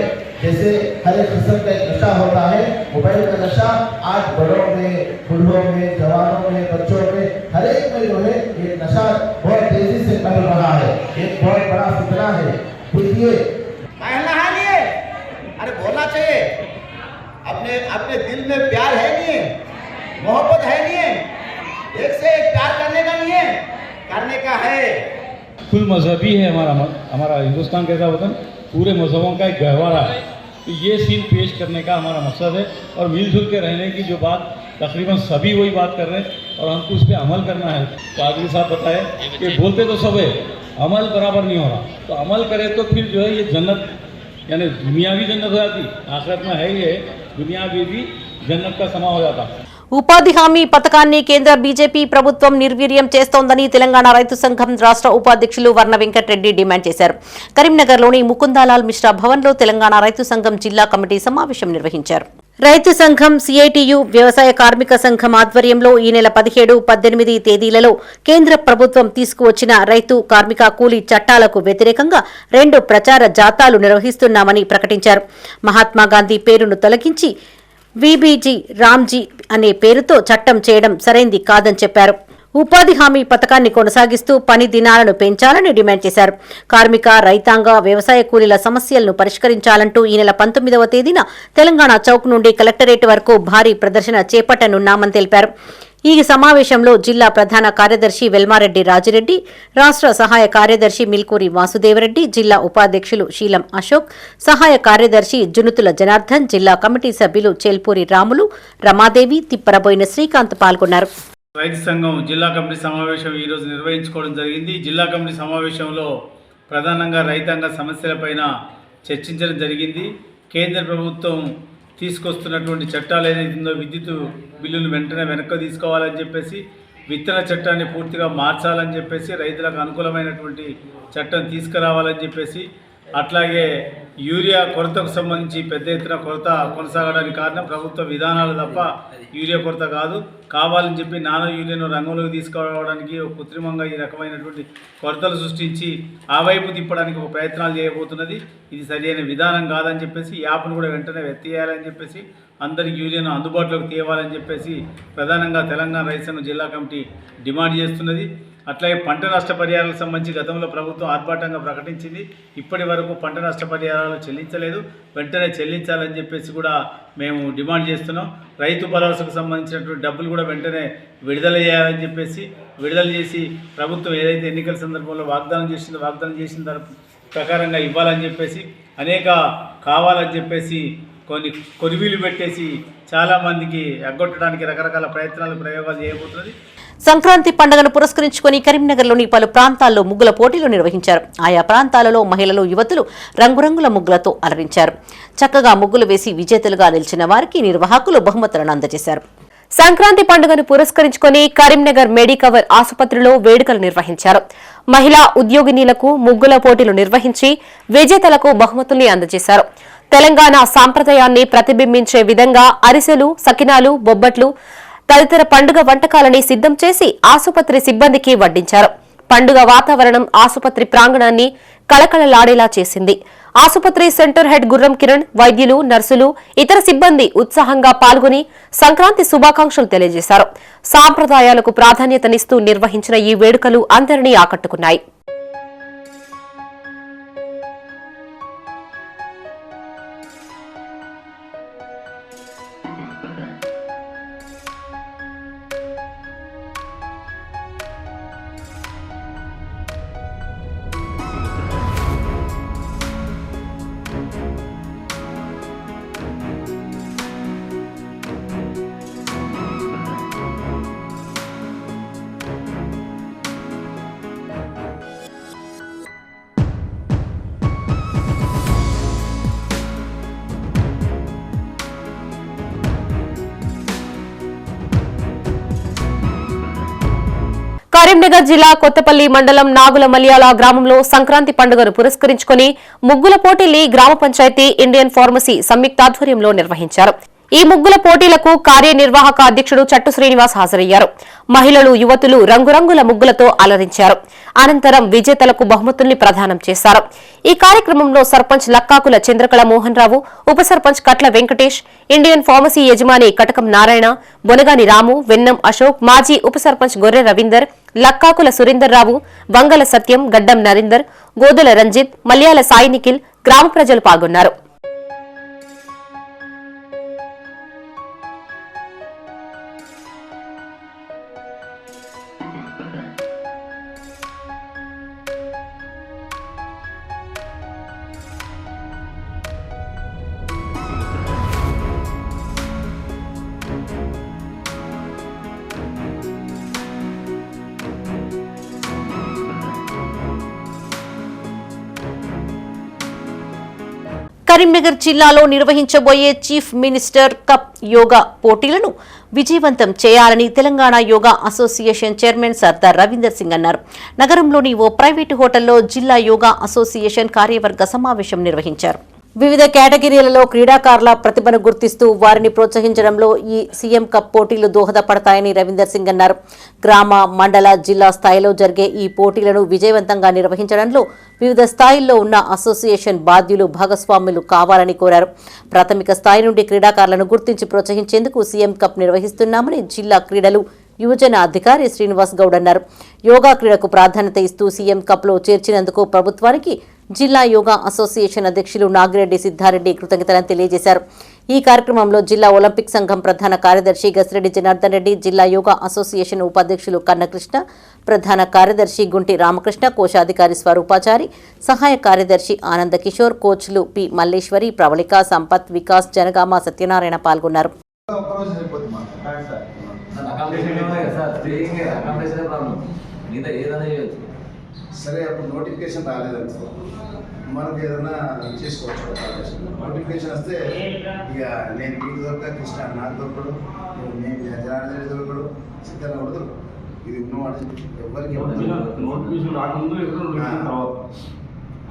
जैसे हर एक किस्म का एक नशा होता है, मोबाइल का नशा आज बड़ों में, बूढ़ों में, जवानों में, बच्चों में, हर एक में जो है ये नशा बहुत तेजी से फैल रहा है। एक बहुत बड़ा फितना है। देखिए, अरे बोलना चाहिए, अपने अपने दिल में प्यार है नहीं है, मोहब्बत है नहीं है, एक से एक प्यार करने का नहीं है, करने का है। कुल मजहबी है हमारा हिंदुस्तान कैसा वतन, पूरे मजहबों का एक गहवारा है। तो ये सीन पेश करने का हमारा मकसद है और मिलजुल के रहने की जो बात तकरीबन सभी वही बात कर रहे हैं और हमको उस पर अमल करना है। कादरी साहब बताए कि बोलते तो सब है, अमल बराबर नहीं हो रहा, तो अमल करें तो फिर जो है ये जन्नत यानी दुनिया भी जन्नत हो जाती, आखिरत में है ही है, दुनिया भी जन्नत का समा हो जाता। ఉపాధి హామీ పథకాన్ని కేంద్ర బీజేపీ ప్రభుత్వం నిర్వీర్యం చేస్తోందని తెలంగాణ రైతు సంఘం రాష్ట్ర ఉపాధ్యక్షులు వర్ణ వెంకటరెడ్డి డిమాండ్ చేశారు. కరీంనగర్లోని ముకుందాలాల్ మిశ్రా భవన్లో తెలంగాణ రైతు సంఘం జిల్లా కమిటీ సమావేశం నిర్వహించారు. రైతు సంఘం, సిఐటియు, వ్యవసాయ కార్మిక సంఘం ఆధ్వర్యంలో ఈ నెల 17, 18 తేదీలలో కేంద్ర ప్రభుత్వం తీసుకువచ్చిన రైతు కార్మిక కూలీ చట్టాలకు వ్యతిరేకంగా 2 ప్రచార జాథాలు నిర్వహిస్తున్నామని ప్రకటించారు. మహాత్మాగాంధీ పేరును తొలగించి వీబీజీ రామ్జీ అనే పేరుతో చట్టం చేయడం సరైంది కాదని చెప్పారు. ఉపాధి హామీ పథకాన్ని కొనసాగిస్తూ పని దినాలను పెంచాలని డిమాండ్ చేశారు. కార్మిక, రైతాంగ, వ్యవసాయ కూలీల సమస్యలను పరిష్కరించాలంటూ ఈ నెల 19వ తేదీన తెలంగాణ చౌక్ నుండి కలెక్టరేట్ వరకు భారీ ప్రదర్శన చేపట్టనున్నామని తెలిపారు. ఈ సమావేశంలో జిల్లా ప్రధాన కార్యదర్శి వెల్మారెడ్డి రాజిరెడ్డి, రాష్ట్ర సహాయ కార్యదర్శి మిల్కూరి వాసుదేవరెడ్డి, జిల్లా ఉపాధ్యక్షులు శీలం అశోక్, సహాయ కార్యదర్శి జునుతుల జనార్దన్, జిల్లా కమిటీ సభ్యులు చెల్పూరి రాములు, రమాదేవి, తిప్పరబోయిన శ్రీకాంత్ పాల్గొన్నారు. రైతు సంఘం జిల్లా కమిటీ సమావేశం ఈరోజు నిర్వహించుకోవడం జరిగింది. జిల్లా కమిటీ సమావేశంలో ప్రధానంగా రైతాంగ సమస్యలపైన చర్చించడం జరిగింది. కేంద్ర ప్రభుత్వం తీసుకొస్తున్నటువంటి చట్టాలు ఏదైతుందో విద్యుత్ బిల్లును వెంటనే వెనక్కి తీసుకోవాలని చెప్పేసి, విత్తన చట్టాన్ని పూర్తిగా మార్చాలని చెప్పేసి, రైతులకు అనుకూలమైనటువంటి చట్టం తీసుకురావాలని చెప్పేసి, అట్లాగే యూరియా కొరతకు సంబంధించి పెద్ద ఎత్తున కొరత కొనసాగడానికి కారణం ప్రభుత్వ విధానాలు తప్ప యూరియా కొరత కాదు. కావాలని చెప్పి నానో యూరియాను రంగంలోకి తీసుకురావడానికి కృత్రిమంగా ఈ రకమైనటువంటి కొరతలు సృష్టించి ఆ వైపు తిప్పడానికి ఒక ప్రయత్నాలు చేయబోతున్నది. ఇది సరైన విధానం కాదని చెప్పేసి, యాప్ను కూడా వెంటనే ఎత్తివేయాలని చెప్పేసి, అందరికి యూరియాను అందుబాటులోకి తేవాలని చెప్పేసి ప్రధానంగా తెలంగాణ రైతు సంఘం జిల్లా కమిటీ డిమాండ్ చేస్తున్నది. అట్లాగే పంట నష్టపరిహారాలకు సంబంధించి గతంలో ప్రభుత్వం ఆర్భాటంగా ప్రకటించింది. ఇప్పటి వరకు పంట నష్టపరిహారాలు చెల్లించలేదు, వెంటనే చెల్లించాలని చెప్పేసి కూడా మేము డిమాండ్ చేస్తున్నాం. రైతు భరోసాకు సంబంధించినటువంటి డబ్బులు కూడా వెంటనే విడుదల చేయాలని చెప్పేసి, విడుదల చేసి ప్రభుత్వం ఏదైతే ఎన్నికల సందర్భంలో వాగ్దానం చేసిన ప్రకారంగా ఇవ్వాలని చెప్పేసి, అనేక కావాలని చెప్పేసి కొన్ని కొరివీలు పెట్టేసి చాలామందికి ఎగ్గొట్టడానికి రకరకాల ప్రయోగాలు చేయబోతున్నది. సంక్రాంతి పండుగను పురస్కరించుకుని కరీంనగర్లోని పలు ప్రాంతాల్లో ముగ్గుల పోటీలు నిర్వహించారు. ఆయా ప్రాంతాలలో మహిళలు, యువతులు రంగురంగుల ముగ్గులతో అలరించారు. చక్కగా ముగ్గులు వేసి విజేతలుగా నిలిచిన వారికి నిర్వాహకులు బహుమతులను అందజేశారు. సంక్రాంతి పండుగను పురస్కరించుకుని కరీంనగర్ మెడికవర్ ఆసుపత్రిలో వేడుకలు నిర్వహించారు. మహిళా ఉద్యోగినీలకు ముగ్గుల పోటీలు నిర్వహించి విజేతలకు బహుమతుల్ని అందజేశారు. తెలంగాణ సాంప్రదాయాన్ని ప్రతిబింబించే విధంగా అరిసెలు, సకినాలు, బొబ్బట్లు తదితర పండుగ వంటకాలని సిద్ధం చేసి ఆసుపత్రి సిబ్బందికి వడ్డించారు. పండుగ వాతావరణం ఆసుపత్రి ప్రాంగణాన్ని కళకళలాడేలా చేసింది. ఆసుపత్రి సెంటర్ హెడ్ గుర్రం కిరణ్, వైద్యులు, నర్సులు, ఇతర సిబ్బంది ఉత్సాహంగా పాల్గొని సంక్రాంతి శుభాకాంక్షలు తెలియజేశారు. సాంప్రదాయాలకు ప్రాధాన్యతనిస్తూ నిర్వహించిన ఈ వేడుకలు అందరినీ ఆకట్టుకున్నాయి. కరీంనగర్ జిల్లా కొత్తపల్లి మండలం నాగుల మలియాల గ్రామంలో సంక్రాంతి పండుగను పురస్కరించుకుని ముగ్గుల పోటీల్ని గ్రామ పంచాయతీ, ఇండియన్ ఫార్మసీ సంయుక్తాధ్వర్యంలో నిర్వహించారు. ఈ ముగ్గుల పోటీలకు కార్యనిర్వాహక అధ్యక్షుడు చట్టు శ్రీనివాస్ హాజరయ్యారు. మహిళలు, యువతులు రంగురంగుల ముగ్గులతో అలరించారు. అనంతరం విజేతలకు బహుమతుల్ని ప్రదానం చేశారు. ఈ కార్యక్రమంలో సర్పంచ్ లక్కాకుల చంద్రకళ మోహన్ రావు, ఉప సర్పంచ్ కట్ల వెంకటేష్, ఇండియన్ ఫార్మసీ యజమాని కటకం నారాయణ, బొనగాని రాము, వెన్నం అశోక్, మాజీ ఉప సర్పంచ్ గొర్రె రవీందర్, లక్కాకుల సురేందర్ రావు, వంగల సత్యం, గడ్డం నరేందర్, గోదుల రంజిత్, మల్యాల సాయి నిఖిల్, గ్రామ ప్రజలు పాల్గొన్నారు. కరీంనగర్ జిల్లాలో నిర్వహించబోయే చీఫ్ మినిస్టర్ కప్ యోగా పోటీలను విజయవంతం చేయాలని తెలంగాణ యోగా అసోసియేషన్ చైర్మన్ సర్దార్ రవీందర్ సింగ్ అన్నారు. నగరంలోని ఓ ప్రైవేటు హోటల్లో జిల్లా యోగా అసోసియేషన్ కార్యవర్గ సమావేశం నిర్వహించారు. వివిధ కేటగిరీలలో క్రీడాకారుల ప్రతిభను గుర్తిస్తూ వారిని ప్రోత్సహించడంలో ఈ సీఎం కప్ పోటీలు దోహదపడతాయని రవీందర్ సింగ్ అన్నారు. గ్రామ, మండల, జిల్లా స్థాయిలో జరిగే ఈ పోటీలను విజయవంతంగా నిర్వహించడంలో వివిధ స్థాయిల్లో ఉన్న అసోసియేషన్ బాధ్యులు భాగస్వాములు కావాలని కోరారు. ప్రాథమిక స్థాయి నుండి క్రీడాకారులను గుర్తించి ప్రోత్సహించేందుకు సీఎం కప్ నిర్వహిస్తున్నామని జిల్లా క్రీడలు యువజన అధికారి శ్రీనివాస్ గౌడ్ అన్నారు. యోగా క్రీడకు ప్రాధాన్యత ఇస్తూ సీఎం కప్లో చేర్చినందుకు ప్రభుత్వానికి జిల్లా యోగా అసోసియేషన్ అధ్యక్షులు నాగిరెడ్డి సిద్ధారెడ్డి కృతజ్ఞతలను తెలియజేశారు. ఈ కార్యక్రమంలో జిల్లా ఒలింపిక్ సంఘం ప్రధాన కార్యదర్శి గసిరెడ్డి జనార్దన్ రెడ్డి, జిల్లా యోగా అసోసియేషన్ ఉపాధ్యక్షులు కన్నకృష్ణ, ప్రధాన కార్యదర్శి గుంటి రామకృష్ణ, కోశాధికారి స్వరూపాచారి, సహాయ కార్యదర్శి ఆనంద కిషోర్, కోచ్లు పి మల్లేశ్వరి, ప్రవళిక, సంపత్, వికాస్, జనగామ, సత్యనారాయణ పాల్గొన్నారు. సరే, అప్పుడు నోటిఫికేషన్ రాలేదనుకో మనకు ఏదైనా చేసుకోవచ్చు. నోటిఫికేషన్ వస్తే ఇక నేను మీకు దొరక, కృష్ణ నాకు దొరకడు, నేను జనార్దన్ దొరకడు, సిద్ధంగా కూడా దొరకడు. ఇది ఉన్నమాట ఎవరికి నోటిఫికేషన్ రాకముందు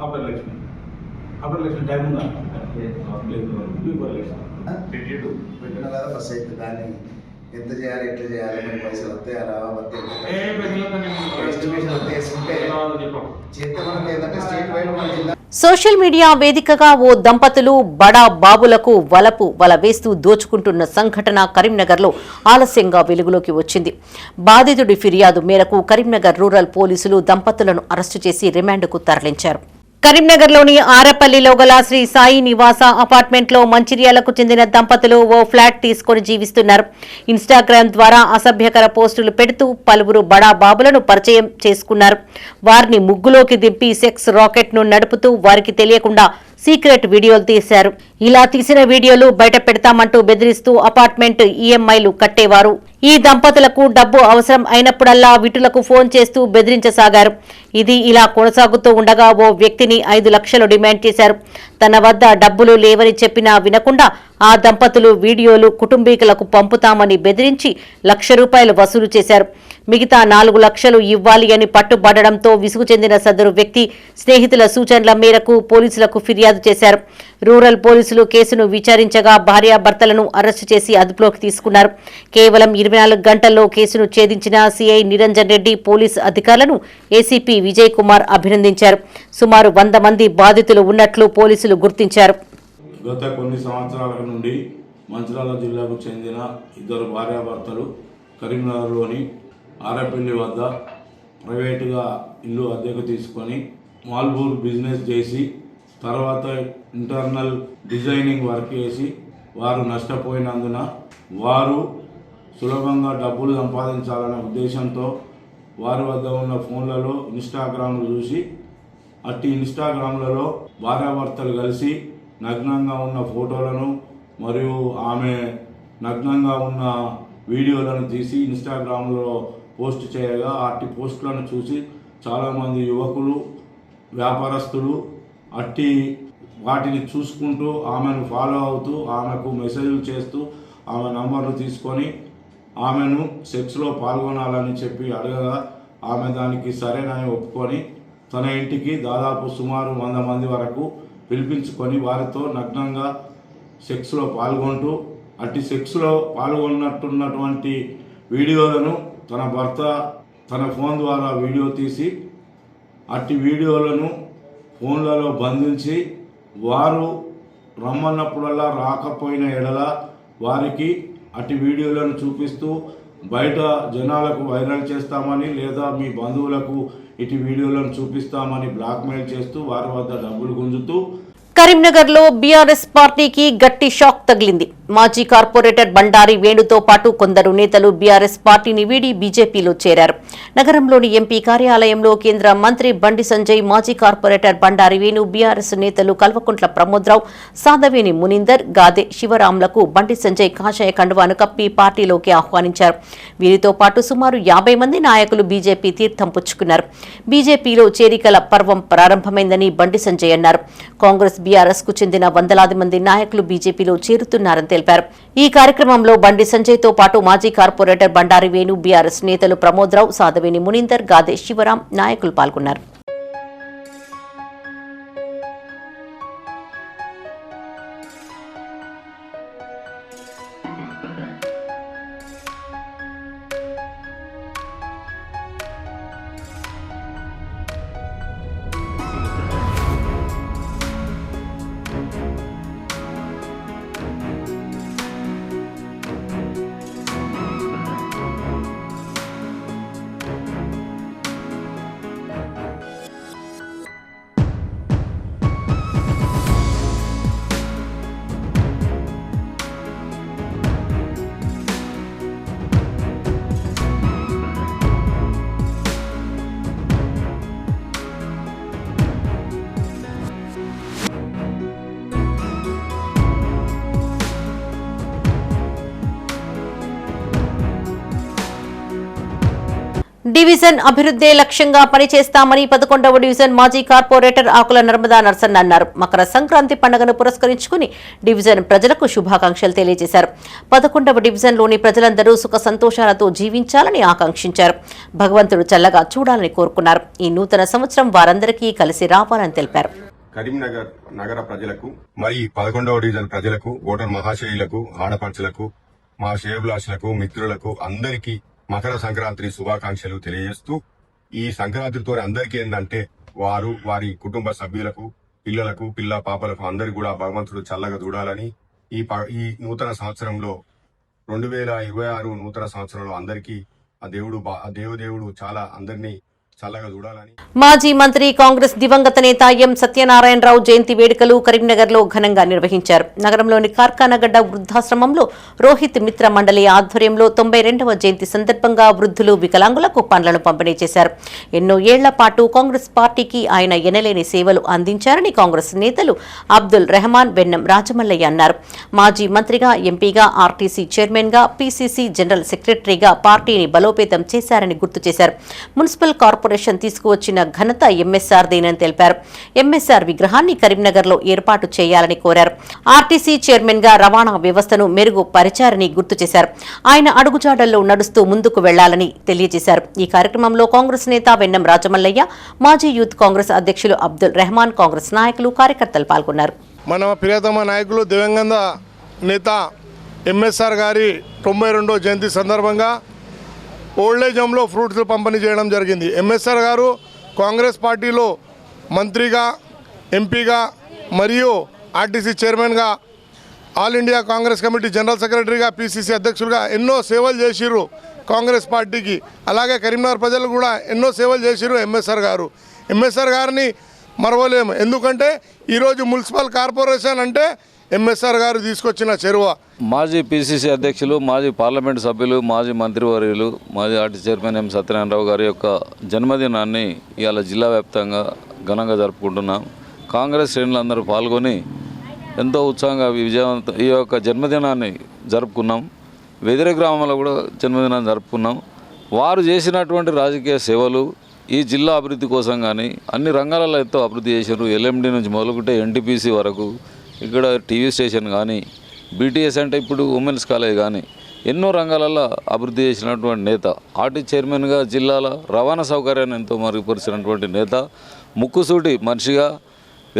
ఆఫ్టర్ ఎలక్షన్ టైం ఉందా పెట్టిన కదా బస్ అయితే దాన్ని ఎంత చేయాలి, ఎట్లా చేయాలి, మరి పైసలు వస్తాయా రావా, ఎస్టిమేషన్ వస్తే చేస్తే మనకి ఏంటంటే స్టేట్ వైడ్ మన జిల్లా. సోషల్ మీడియా వేదికగా ఓ దంపతులు బడా బాబులకు వల వేస్తూ దోచుకుంటున్న సంఘటన కరీంనగర్లో ఆలస్యంగా వెలుగులోకి వచ్చింది. బాధితుడి ఫిర్యాదు మేరకు కరీంనగర్ రూరల్ పోలీసులు దంపతులను అరెస్టు చేసి రిమాండ్కు తరలించారు. కరీంనగర్లోని ఆరపల్లిలో గల శ్రీ సాయి నివాస అపార్ట్మెంట్లో మంచిర్యాలకు చెందిన దంపతులు ఓ ఫ్లాట్ తీసుకుని జీవిస్తున్నారు. ఇన్స్టాగ్రామ్ ద్వారా అసభ్యకర పోస్టులు పెడుతూ పలువురు బడా బాబులను పరిచయం చేసుకున్నారు. వారిని ముగ్గులోకి దింపి సెక్స్ రాకెట్ ను నడుపుతూ వారికి తెలియకుండా సీక్రెట్ వీడియోలు తీశారు. ఇలా తీసిన వీడియోలు బయట పెడతామంటూ బెదిరిస్తూ అపార్ట్మెంట్ ఈఎంఐలు కట్టేవారు. ఈ దంపతులకు డబ్బు అవసరం అయినప్పుడల్లా విటులకు ఫోన్ చేస్తూ బెదిరించసాగారు. ఇది ఇలా కొనసాగుతూ ఉండగా ఓ వ్యక్తిని 5 లక్షలు డిమాండ్ చేశారు. తన వద్ద డబ్బులు లేవని చెప్పినా వినకుండా ఆ దంపతులు వీడియోలు కుటుంబీకులకు పంపుతామని బెదిరించి ₹1,00,000 వసూలు చేశారు. మిగతా 4 లక్షలు ఇవ్వాలి అని పట్టుబడడంతో విసుగు చెందిన సదరు వ్యక్తి స్నేహితుల సూచనల మేరకు పోలీసులకు ఫిర్యాదు చేశారు. రూరల్ పోలీసులు కేసును విచారించగా భార్యాభర్తలను అరెస్టు చేసి అదుపులోకి తీసుకున్నారు. కేవలం 24 గంటల్లో కేసును ఛేదించిన సీఐ నిరంజన్ రెడ్డి పోలీసు అధికారులను ఏసీపీ విజయ్ కుమార్ అభినందించారు. సుమారు 100 మంది బాధితులు ఉన్నట్లు పోలీసులు గుర్తించారు. గత కొన్ని సంవత్సరాల నుండి మంచిర్యాల జిల్లాకు చెందిన 2 భార్యాభర్తలు కరీంనగర్లోని ఆరపల్లి వద్ద ప్రైవేటుగా ఇల్లు అద్దెకు తీసుకొని మాల్బూర్ బిజినెస్ చేసి తర్వాత ఇంటర్నల్ డిజైనింగ్ వర్క్ చేసి వారు నష్టపోయినందున వారు సులభంగా డబ్బులు సంపాదించాలనే ఉద్దేశంతో వారి వద్ద ఉన్న ఫోన్లలో ఇన్స్టాగ్రామ్లు చూసి అట్టి ఇన్స్టాగ్రామ్లలో భార్యాభర్తలు కలిసి నగ్నంగా ఉన్న ఫోటోలను మరియు ఆమె నగ్నంగా ఉన్న వీడియోలను తీసి ఇన్స్టాగ్రామ్లో పోస్ట్ చేయగా అట్టి పోస్టులను చూసి చాలామంది యువకులు, వ్యాపారస్తులు అట్టి వాటిని చూసుకుంటూ ఆమెను ఫాలో అవుతూ ఆమెకు మెసేజ్లు చేస్తూ ఆమె నంబర్లు తీసుకొని ఆమెను సెక్స్లో పాల్గొనాలని చెప్పి అడగగా ఆమె దానికి సరేనని ఒప్పుకొని తన ఇంటికి దాదాపు సుమారు 100 మంది వరకు పిలిపించుకొని వారితో నగ్నంగా సెక్స్లో పాల్గొంటూ అట్టి సెక్స్లో పాల్గొన్నట్టున్నటువంటి వీడియోలను తన భర్త తన ఫోన్ ద్వారా వీడియో తీసి అట్టి వీడియోలను ఫోన్లలో బంధించి వారు రమ్మన్నప్పుడల్లా రాకపోయిన ఎడల వారికి అట్టి వీడియోలను చూపిస్తూ బయట జనాలకు వైరల్ చేస్తామని లేదా మీ బంధువులకు ఇటు వీడియోలను చూపిస్తామని బ్లాక్మెయిల్ చేస్తూ వారి వద్ద డబ్బులు గుంజుతూ కరీంనగర్లో బీఆర్ఎస్ పార్టీకి గట్టి షాక్ తగిలింది. మాజీ కార్పొరేటర్ బండారి వేణుతో పాటు కొందరు నేతలు బీఆర్ఎస్ పార్టీని వీడి బీజేపీలో చేరారు. నగరంలోని ఎంపీ కార్యాలయంలో కేంద్ర మంత్రి బండి సంజయ్, మాజీ కార్పొరేటర్ బండారి వేణు, బీఆర్ఎస్ నేతలు కల్వకుంట్ల ప్రమోద్రావు, సాదవేని మునీందర్, గాదే శివరాంలకు బండి సంజయ్ కాషాయ కండువాను కప్పి పార్టీలోకి ఆహ్వానించారు. వీరితో పాటు సుమారు 50 మంది నాయకులు బీజేపీ తీర్థం పుచ్చుకున్నారు. బీజేపీలో చేరికల పర్వం ప్రారంభమైందని బండి సంజయ్ అన్నారు. కాంగ్రెస్ బీఆర్ఎస్ కు చెందిన వందలాది మంది నాయకులు బీజేపీలో చేరుతున్నారని తెలిపారు. ఈ కార్యక్రమంలో బండి సంజయ్ తో పాటు మాజీ కార్పొరేటర్ బండారి వేణు, బీఆర్ఎస్ నేతలు ప్రమోద్రావు, సాదవేని మునీందర్, గాదే శివరాం నాయకులు పాల్గొన్నారు. డివిజన్ అభివృద్ధే లక్ష్యంగా పనిచేస్తామని 11వ డివిజన్ మాజీ కార్పొరేటర్ ఆకుల నర్మదా నర్సన్న అన్నారు. మకర సంక్రాంతి పండుగను పురస్కరించుకుని డివిజన్ ప్రజలకు శుభాకాంక్షలు తెలియజేశారు. 11వ డివిజన్లోని ప్రజలందరూ సుఖ సంతోషాలతో జీవించాలని ఆకాంక్షించారు. భగవంతుడు చల్లగా చూడాలని కోరుకున్నారు. ఈ నూతన సంవత్సరం వారందరికీ కలిసి రావాలని తెలిపారు. కరీంనగర్ నగర ప్రజలకు మరి 11వ డివిజన్ ప్రజలకు, ఓటర్ మహాశయులకు, ఆడపడుచులకు, మా శ్రేయోభిలాషులకు, మిత్రులకు అందరికీ మకర సంక్రాంతి శుభాకాంక్షలు తెలియజేస్తూ, ఈ సంక్రాంతితో అందరికీ ఏంటంటే వారి కుటుంబ సభ్యులకు, పిల్లలకు, పిల్ల పాపలకు అందరికీ కూడా భగవంతుడు చల్లగా చూడాలని, ఈ నూతన సంవత్సరంలో 2026 నూతన సంవత్సరంలో అందరికీ ఆ దేవదేవుడు చాలా అందరినీ చల్లగా చూడాలని. మాజీ మంత్రి, కాంగ్రెస్ దివంగత నేత ఎం సత్యనారాయణరావు జయంతి వేడుకలు కరీంనగర్లో ఘనంగా నిర్వహించారు. నగరంలోని కార్ఖానగడ్డ వృద్ధాశ్రమంలో రోహిత్ మిత్ర మండలి ఆధ్వర్యంలో 92వ జయంతి సందర్భంగా వృద్ధులు, వికలాంగులకు పండ్లను పంపిణీ చేశారు. ఎన్నో ఏళ్ల పాటు కాంగ్రెస్ పార్టీకి ఆయన ఎనలేని సేవలు అందించారని కాంగ్రెస్ నేతలు అబ్దుల్ రెహమాన్, వెన్నం రాజమల్లయ్య అన్నారు. మాజీ మంత్రిగా, ఎంపీగా, ఆర్టీసీ చైర్మన్ గా, పీసీసీ జనరల్ సెక్రటరీగా పార్టీని బలోపేతం చేశారని గుర్తు చేశారు. మున్సిపల్ కార్పొరేషన్ తీసుకువచ్చిన ఘనత ఎంఎస్ఆర్ దేనని తెలిపారు. ఎంఎస్ఆర్ విగ్రహాన్ని కరీంనగర్లో ఏర్పాటు చేయాలని కోరారు. ఆర్టీసీ చైర్మన్ గా రవాణా వ్యవస్థను మెరుగుపరిచారని గుర్తు చేశారు. ఆయన అడుగుజాడల్లో నడుస్తూ ముందుకు వెళ్లాలని తెలియజేశారు. ఈ కార్యక్రమంలో కాంగ్రెస్ నేత వెన్నం రాజమల్లయ్య, మాజీ యూత్ కాంగ్రెస్ అధ్యక్షులు అబ్దుల్ రెహమాన్, కాంగ్రెస్ నాయకులు, కార్యకర్తలు పాల్గొన్నారు. మన ప్రియతమ నాయకులు దివంగత నేత ఎంఎస్ఆర్ గారి 92వ జయంతి సందర్భంగా ఓల్డేజ్ హోమ్లో ఫ్రూట్స్ పంపిణీ చేయడం జరిగింది. ఎంఎస్ఆర్ గారు కాంగ్రెస్ పార్టీలో మంత్రిగా, ఎంపీగా మరియు ఆర్టీసీ చైర్మన్గా, all India Congress committee general సెక్రటరీగా, పీసీసీ అధ్యక్షులుగా ఎన్నో సేవలు చేసిర్రు కాంగ్రెస్ పార్టీకి. అలాగే కరీంనగర్ ప్రజలు కూడా ఎన్నో సేవలు చేసిర్రు ఎంఎస్ఆర్ గారిని మరవలేము. ఎందుకంటే ఈరోజు మున్సిపల్ కార్పొరేషన్ అంటే ఎంఎస్ఆర్ గారు తీసుకొచ్చిన చెరువ. మాజీ పీసీసీ అధ్యక్షులు, మాజీ పార్లమెంటు సభ్యులు, మాజీ మంత్రివర్యులు, మాజీ ఆర్టీ చైర్మన్ ఎం సత్యనారాయణరావు గారి యొక్క జన్మదినాన్ని ఇవాళ జిల్లా వ్యాప్తంగా ఘనంగా జరుపుకుంటున్నాం. కాంగ్రెస్ శ్రేణులందరూ పాల్గొని ఎంతో ఉత్సాహంగా ఈ యొక్క జన్మదినాన్ని జరుపుకున్నాం. వెదిరే గ్రామంలో కూడా జన్మదినాన్ని జరుపుకున్నాం. వారు చేసినటువంటి రాజకీయ సేవలు ఈ జిల్లా అభివృద్ధి కోసం కానీ అన్ని రంగాలలో ఎంతో అభివృద్ధి చేశారు. ఎల్ఎండి నుంచి మొదలుకుంటే ఎన్టీపీసీ వరకు, ఇక్కడ టీవీ స్టేషన్ కానీ, బీటీఎస్ అంటే ఇప్పుడు ఉమెన్స్ కాలేజ్ కానీ ఎన్నో రంగాలలో అభివృద్ధి చేసినటువంటి నేత. ఆర్టీ చైర్మన్గా జిల్లాల రవాణా సౌకర్యాన్ని ఎంతో మెరుగుపరిచినటువంటి నేత. ముక్కుసూటి మనిషిగా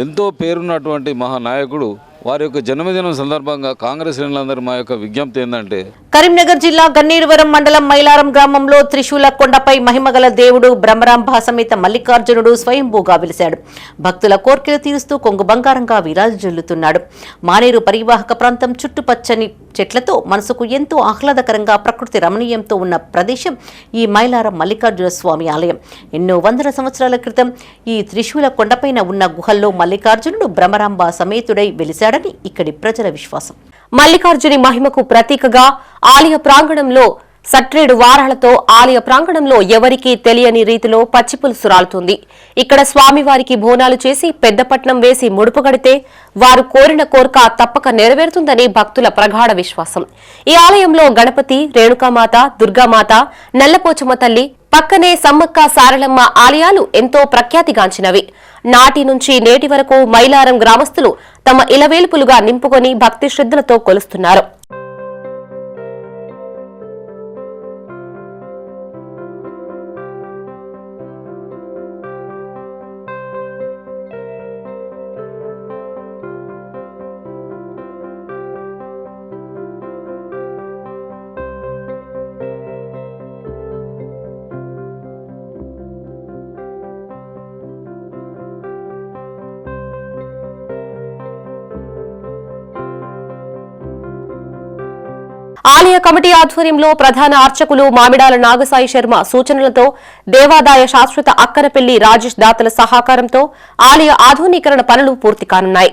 ఎంతో పేరున్నటువంటి మహానాయకుడు వారి యొక్క జన్మదినం సందర్భంగా కాంగ్రెస్ శ్రేణులందరూ మా యొక్క విజ్ఞప్తి ఏంటంటే, కరీంనగర్ జిల్లా గన్నేరువరం మండలం మైలారం గ్రామంలో త్రిశూల కొండపై మహిమగల దేవుడు బ్రహ్మరాంబ సమేత మల్లికార్జునుడు స్వయంభూగా వెలిశాడు. భక్తుల కోర్కెలు తీరుస్తూ కొంగు బంగారంగా విరాజిల్లుతున్నాడు. మానేరు పరివాహక ప్రాంతం చుట్టుపచ్చని చెట్లతో మనసుకు ఎంతో ఆహ్లాదకరంగా ప్రకృతి రమణీయంతో ఉన్న ప్రదేశం ఈ మైలారం మల్లికార్జున స్వామి ఆలయం. ఎన్నో వందల సంవత్సరాల క్రితం ఈ త్రిశూల కొండపైన ఉన్న గుహల్లో మల్లికార్జునుడు బ్రహ్మరాంబ సమేతుడై వెలిశాడని ఇక్కడి ప్రజల విశ్వాసం. మల్లికార్జుని మహిమకు ప్రతీకగా ఆలయ ప్రాంగణంలో సట్రేడు వారాలతో ఆలయ ప్రాంగణంలో ఎవరికీ తెలియని రీతిలో పచ్చిపులుసు రాలుతుంది. ఇక్కడ స్వామివారికి బోనాలు చేసి పెద్దపట్నం వేసి ముడుపు కడితే వారు కోరిన కోరిక తప్పక నెరవేరుతుందని భక్తుల ప్రగాఢ విశ్వాసం. ఈ ఆలయంలో గణపతి, రేణుకామాత, దుర్గామాత, నల్లపోచమ్మ తల్లి, పక్కనే సమ్మక్క సారలమ్మ ఆలయాలు ఎంతో ప్రఖ్యాతిగాంచినవి. నాటి నుంచి నేటి వరకు మైలారం గ్రామస్తులు తమ ఇలవేల్పులుగా నింపుకొని భక్తి శ్రద్ధలతో కొలుస్తున్నారు. ఆలయ కమిటీ ఆధ్వర్యంలో ప్రధాన అర్చకులు మామిడాల నాగసాయి శర్మ సూచనలతో దేవాదాయ శాశ్వత అక్కరపల్లి రాజేష్ దాతల సహకారంతో ఆలయ ఆధునీకరణ పనులు పూర్తి కానున్నాయి.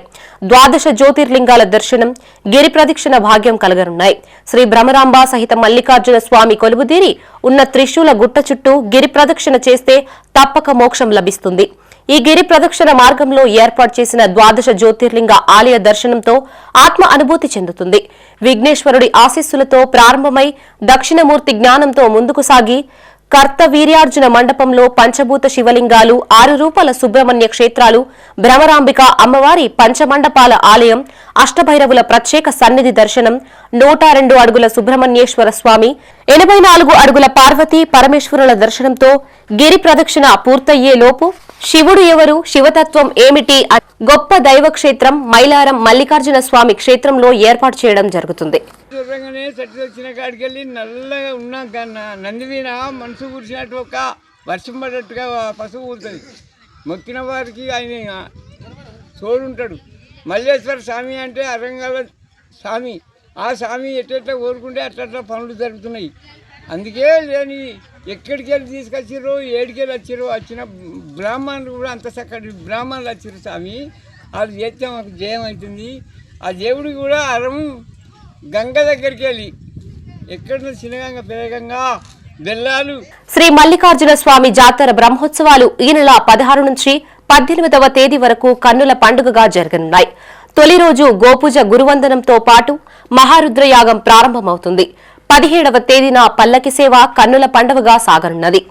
12 జ్యోతిర్లింగాల దర్శనం, గిరి ప్రదక్షిణ భాగ్యం కలగనున్నాయి. శ్రీ బ్రహ్మరాంబ సహిత మల్లికార్జున స్వామి కొలువుదీరి ఉన్న త్రిశూల గుట్ట చుట్టూ గిరి ప్రదక్షిణ చేస్తే తప్పక మోక్షం లభిస్తుంది. ఈ గిరి ప్రదక్షిణ మార్గంలో ఏర్పాటు చేసిన 12 జ్యోతిర్లింగ ఆలయ దర్శనంతో ఆత్మ అనుభూతి చెందుతుంది. విఘ్నేశ్వరుడి ఆశీస్సులతో ప్రారంభమై దక్షిణమూర్తి జ్ఞానంతో ముందుకు సాగి కర్తవీర్యార్జున మండపంలో పంచభూత శివలింగాలు, 6 రూపాల సుబ్రహ్మణ్య క్షేత్రాలు, భ్రమరాంబిక అమ్మవారి పంచమండపాల ఆలయం, అష్టభైరవుల ప్రత్యేక సన్నిధి దర్శనం, 102 అడుగుల సుబ్రహ్మణ్యేశ్వర స్వామి, 84 అడుగుల పార్వతీ పరమేశ్వరుల దర్శనంతో గిరి ప్రదక్షిణ పూర్తయ్యే లోపు శివుడు ఎవరు, శివతత్వం ఏమిటి, గొప్ప దైవ క్షేత్రం మైలారం మల్లికార్జున స్వామి క్షేత్రంలో ఏర్పాటు చేయడం జరుగుతుంది. వచ్చిన కాడికెళ్ళి నల్లగా ఉన్నాక నందివీన మనసు కూర్చున్నట్టు ఒక వర్షం పడ్డట్టుగా పసుపు కూర్తుంది. మొక్కిన వారికి ఆయన తోడుంటాడు. మల్లేశ్వర స్వామి అంటే అరంగాల స్వామి. ఆ స్వామి ఎట్లా కోరుకుంటే అట్లా పనులు జరుగుతున్నాయి. అందుకే లేని ఎక్కడికి వెళ్ళి తీసుకొచ్చిర్రో, ఏడికెళ్ళి వచ్చిర్రో, వచ్చిన బ్రాహ్మణులు కూడా అంత చక్కటి బ్రాహ్మణులు వచ్చిర్రు స్వామి. అది చేస్తే మాకు జయం అవుతుంది. ఆ దేవుడికి కూడా అరం గంగ దగ్గరికి వెళ్ళి ఎక్కడ చిన్నగంగ పెరగంగా బెల్లాలు. శ్రీ మల్లికార్జున స్వామి జాతర బ్రహ్మోత్సవాలు ఈ నెల 16 నుంచి 18వ తేదీ వరకు కన్నుల పండుగగా జరగనున్నాయి. తొలి రోజు గోపూజ గురువందనంతో పాటు మహారుద్రయాగం ప్రారంభమవుతుంది. 17వ తేదీన పల్లకి సేవ కన్నుల పండుగగా సాగనున్నది.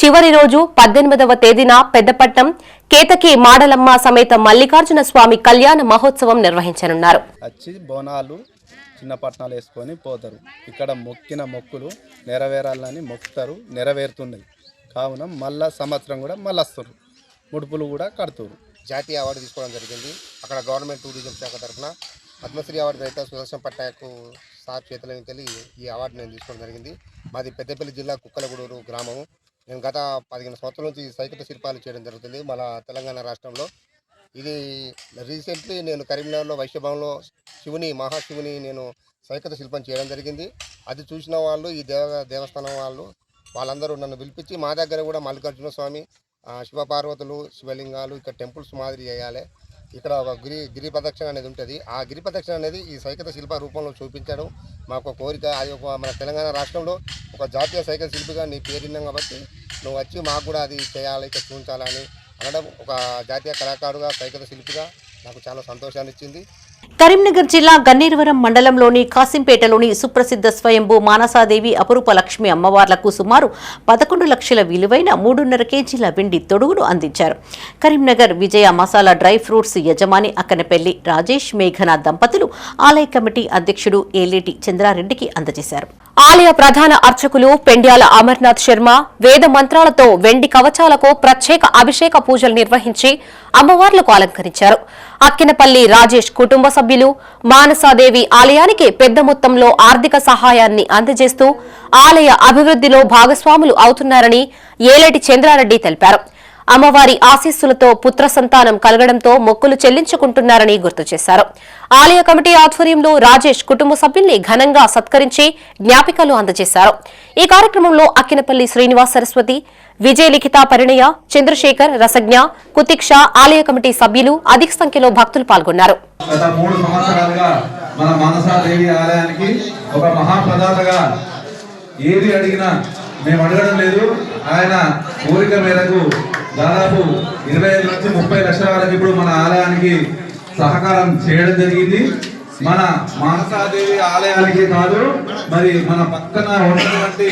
చివరి రోజు 18వ తేదీన పెద్దపట్నం కేతకి మాడలమ్మ సమేత మల్లికార్జున స్వామి కళ్యాణ మహోత్సవం నిర్వహించనున్నారు. బోనాలు చిన్న పట్నాలు వేసుకొని పోతారు. ఇక్కడ మొక్కిన మొక్కులు నెరవేరాలని మొక్కుతారు, నెరవేరుతున్నాయి. కావున మళ్ళా సంవత్సరం కూడా మళ్ళీ వస్తారు, ముడుపులు కూడా కడుతున్నారు. జాతీయ అవార్డు తీసుకోవడం జరిగింది. అక్కడ గవర్నమెంట్ టూరిజం శాఖ తరఫున పద్మశ్రీ అవార్డు అయితే సుదర్శన్ పట్నాయక్ సార్ చేతులకి వెళ్ళి ఈ అవార్డు నేను తీసుకోవడం జరిగింది. మాది పెద్దపల్లి జిల్లా కుక్కలగూడూరు గ్రామము. నేను గత 15 సంవత్సరాల నుంచి సైకత శిల్పాలు చేయడం జరుగుతుంది మన తెలంగాణ రాష్ట్రంలో. ఇది రీసెంట్లీ నేను కరీంనగర్లో వైశ్యభవన్లో మహాశివుని నేను సైకత శిల్పం చేయడం జరిగింది. అది చూసిన వాళ్ళు ఈ దేవస్థానం వాళ్ళందరూ నన్ను పిలిపించి మా దగ్గర కూడా మల్లికార్జున స్వామి, శివపార్వతులు, శివలింగాలు ఇక్కడ టెంపుల్స్ మాదిరి చేయాలి, ఇక్కడ ఒక గిరి ప్రదక్షిణ అనేది ఉంటుంది. ఆ గిరి ప్రదక్షిణ అనేది ఈ సైకత శిల్ప రూపంలో చూపించడం మాకు కోరిక. అది మన తెలంగాణ రాష్ట్రంలో ఒక జాతీయ సైకత శిల్పిగా నీ పేరున్నాం కాబట్టి నువ్వు వచ్చి మాకు కూడా అది చేయాలి, ఇక్కడ చూపించాలని అనడం ఒక జాతీయ కళాకారుగా, సైకత శిల్పిగా నాకు చాలా సంతోషాన్ని ఇచ్చింది. కరీంనగర్ జిల్లా గన్నేరువరం మండలంలోని కాసింపేటలోని సుప్రసిద్ధ స్వయంభూ మానసాదేవి అపురూప లక్ష్మి అమ్మవార్లకు సుమారు 11 లక్షల విలువైన 3.5 కేజీల వెండి తొడుగును అందించారు. కరీంనగర్ విజయ మసాలా డ్రై ఫ్రూట్స్ యజమాని అక్కనపల్లి రాజేష్ మేఘన దంపతులు ఆలయ కమిటీ అధ్యక్షుడు ఏలేటి చంద్రారెడ్డికి అందజేశారు. ఆలయ ప్రధాన అర్చకులు పెండ్యాల అమర్నాథ్ శర్మ వేద మంత్రాలతో వెండి కవచాలకు ప్రత్యేక అభిషేక పూజలు నిర్వహించి అమ్మవార్లకు అలంకరించారు. అక్కినపల్లి రాజేష్ కుటుంబ సభ్యులు మానసాదేవి ఆలయానికి పెద్ద మొత్తంలో ఆర్థిక సహాయాన్ని అందజేస్తూ ఆలయ అభివృద్ధిలో భాగస్వాములు అవుతున్నారని ఏలేటి చంద్రారెడ్డి తెలిపారు. అమ్మవారి ఆశీస్సులతో పుత్ర సంతానం కలగడంతో మొక్కులు చెల్లించుకుంటున్నారని గుర్తు చేశారు. ఆలయ కమిటీ ఆధ్వర్యంలో రాజేష్ కుటుంబ సభ్యుల్ని ఘనంగా సత్కరించి జ్ఞాపికలు అందజేశారు. ఈ కార్యక్రమంలో అక్కినపల్లి శ్రీనివాస్ సరస్వతి, విజయలిఖిత పరిణయ, చంద్రశేఖర్, రసజ్ఞ, కుతిక్ష, ఆలయ కమిటీ సభ్యులు అధిక సంఖ్యలో భక్తులు పాల్గొన్నారు. గత 3 సంవత్సరాలుగా మన మానసాదేవి ఆలయానికి ఒక మహాప్రదాతగా ఏది అడిగినా మేము అడగడం లేదు. ఆయన కోరిక మేరకు దాదాపు 25 నుంచి 30 లక్షల వరకు ఇప్పుడు మన ఆలయానికి సహకారం చేయడం జరిగింది. మన మానసాదేవి ఆలయానికి కాదు, మరి మన పక్కన ఉన్నటువంటి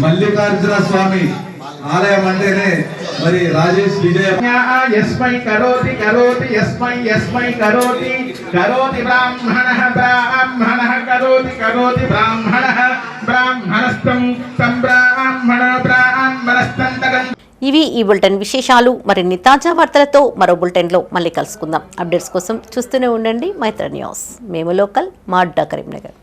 మల్లికార్జున స్వామి ఆలయం అంటేనే మరి రాజేష్ విజయ యస్మై కరోతి కరోతి యస్మై యస్మై కరోతి కరోతి బ్రాహ్మణః బ్రాహ్మణః కరోతి కరోతి బ్రాహ్మణః బ్రాహ్మణస్తం తం బ్రాహ్మణ బ్రాహ్మణస్తం తగం. ఇవి ఈ బులెటిన్ విశేషాలు. మరిన్ని తాజా వార్తలతో మరో బులెటిన్లో మళ్ళీ కలుసుకుందాం. అప్డేట్స్ కోసం చూస్తూనే ఉండండి మైత్ర న్యూస్. మేము లోకల్, మా అడ్డా కరీంనగర్.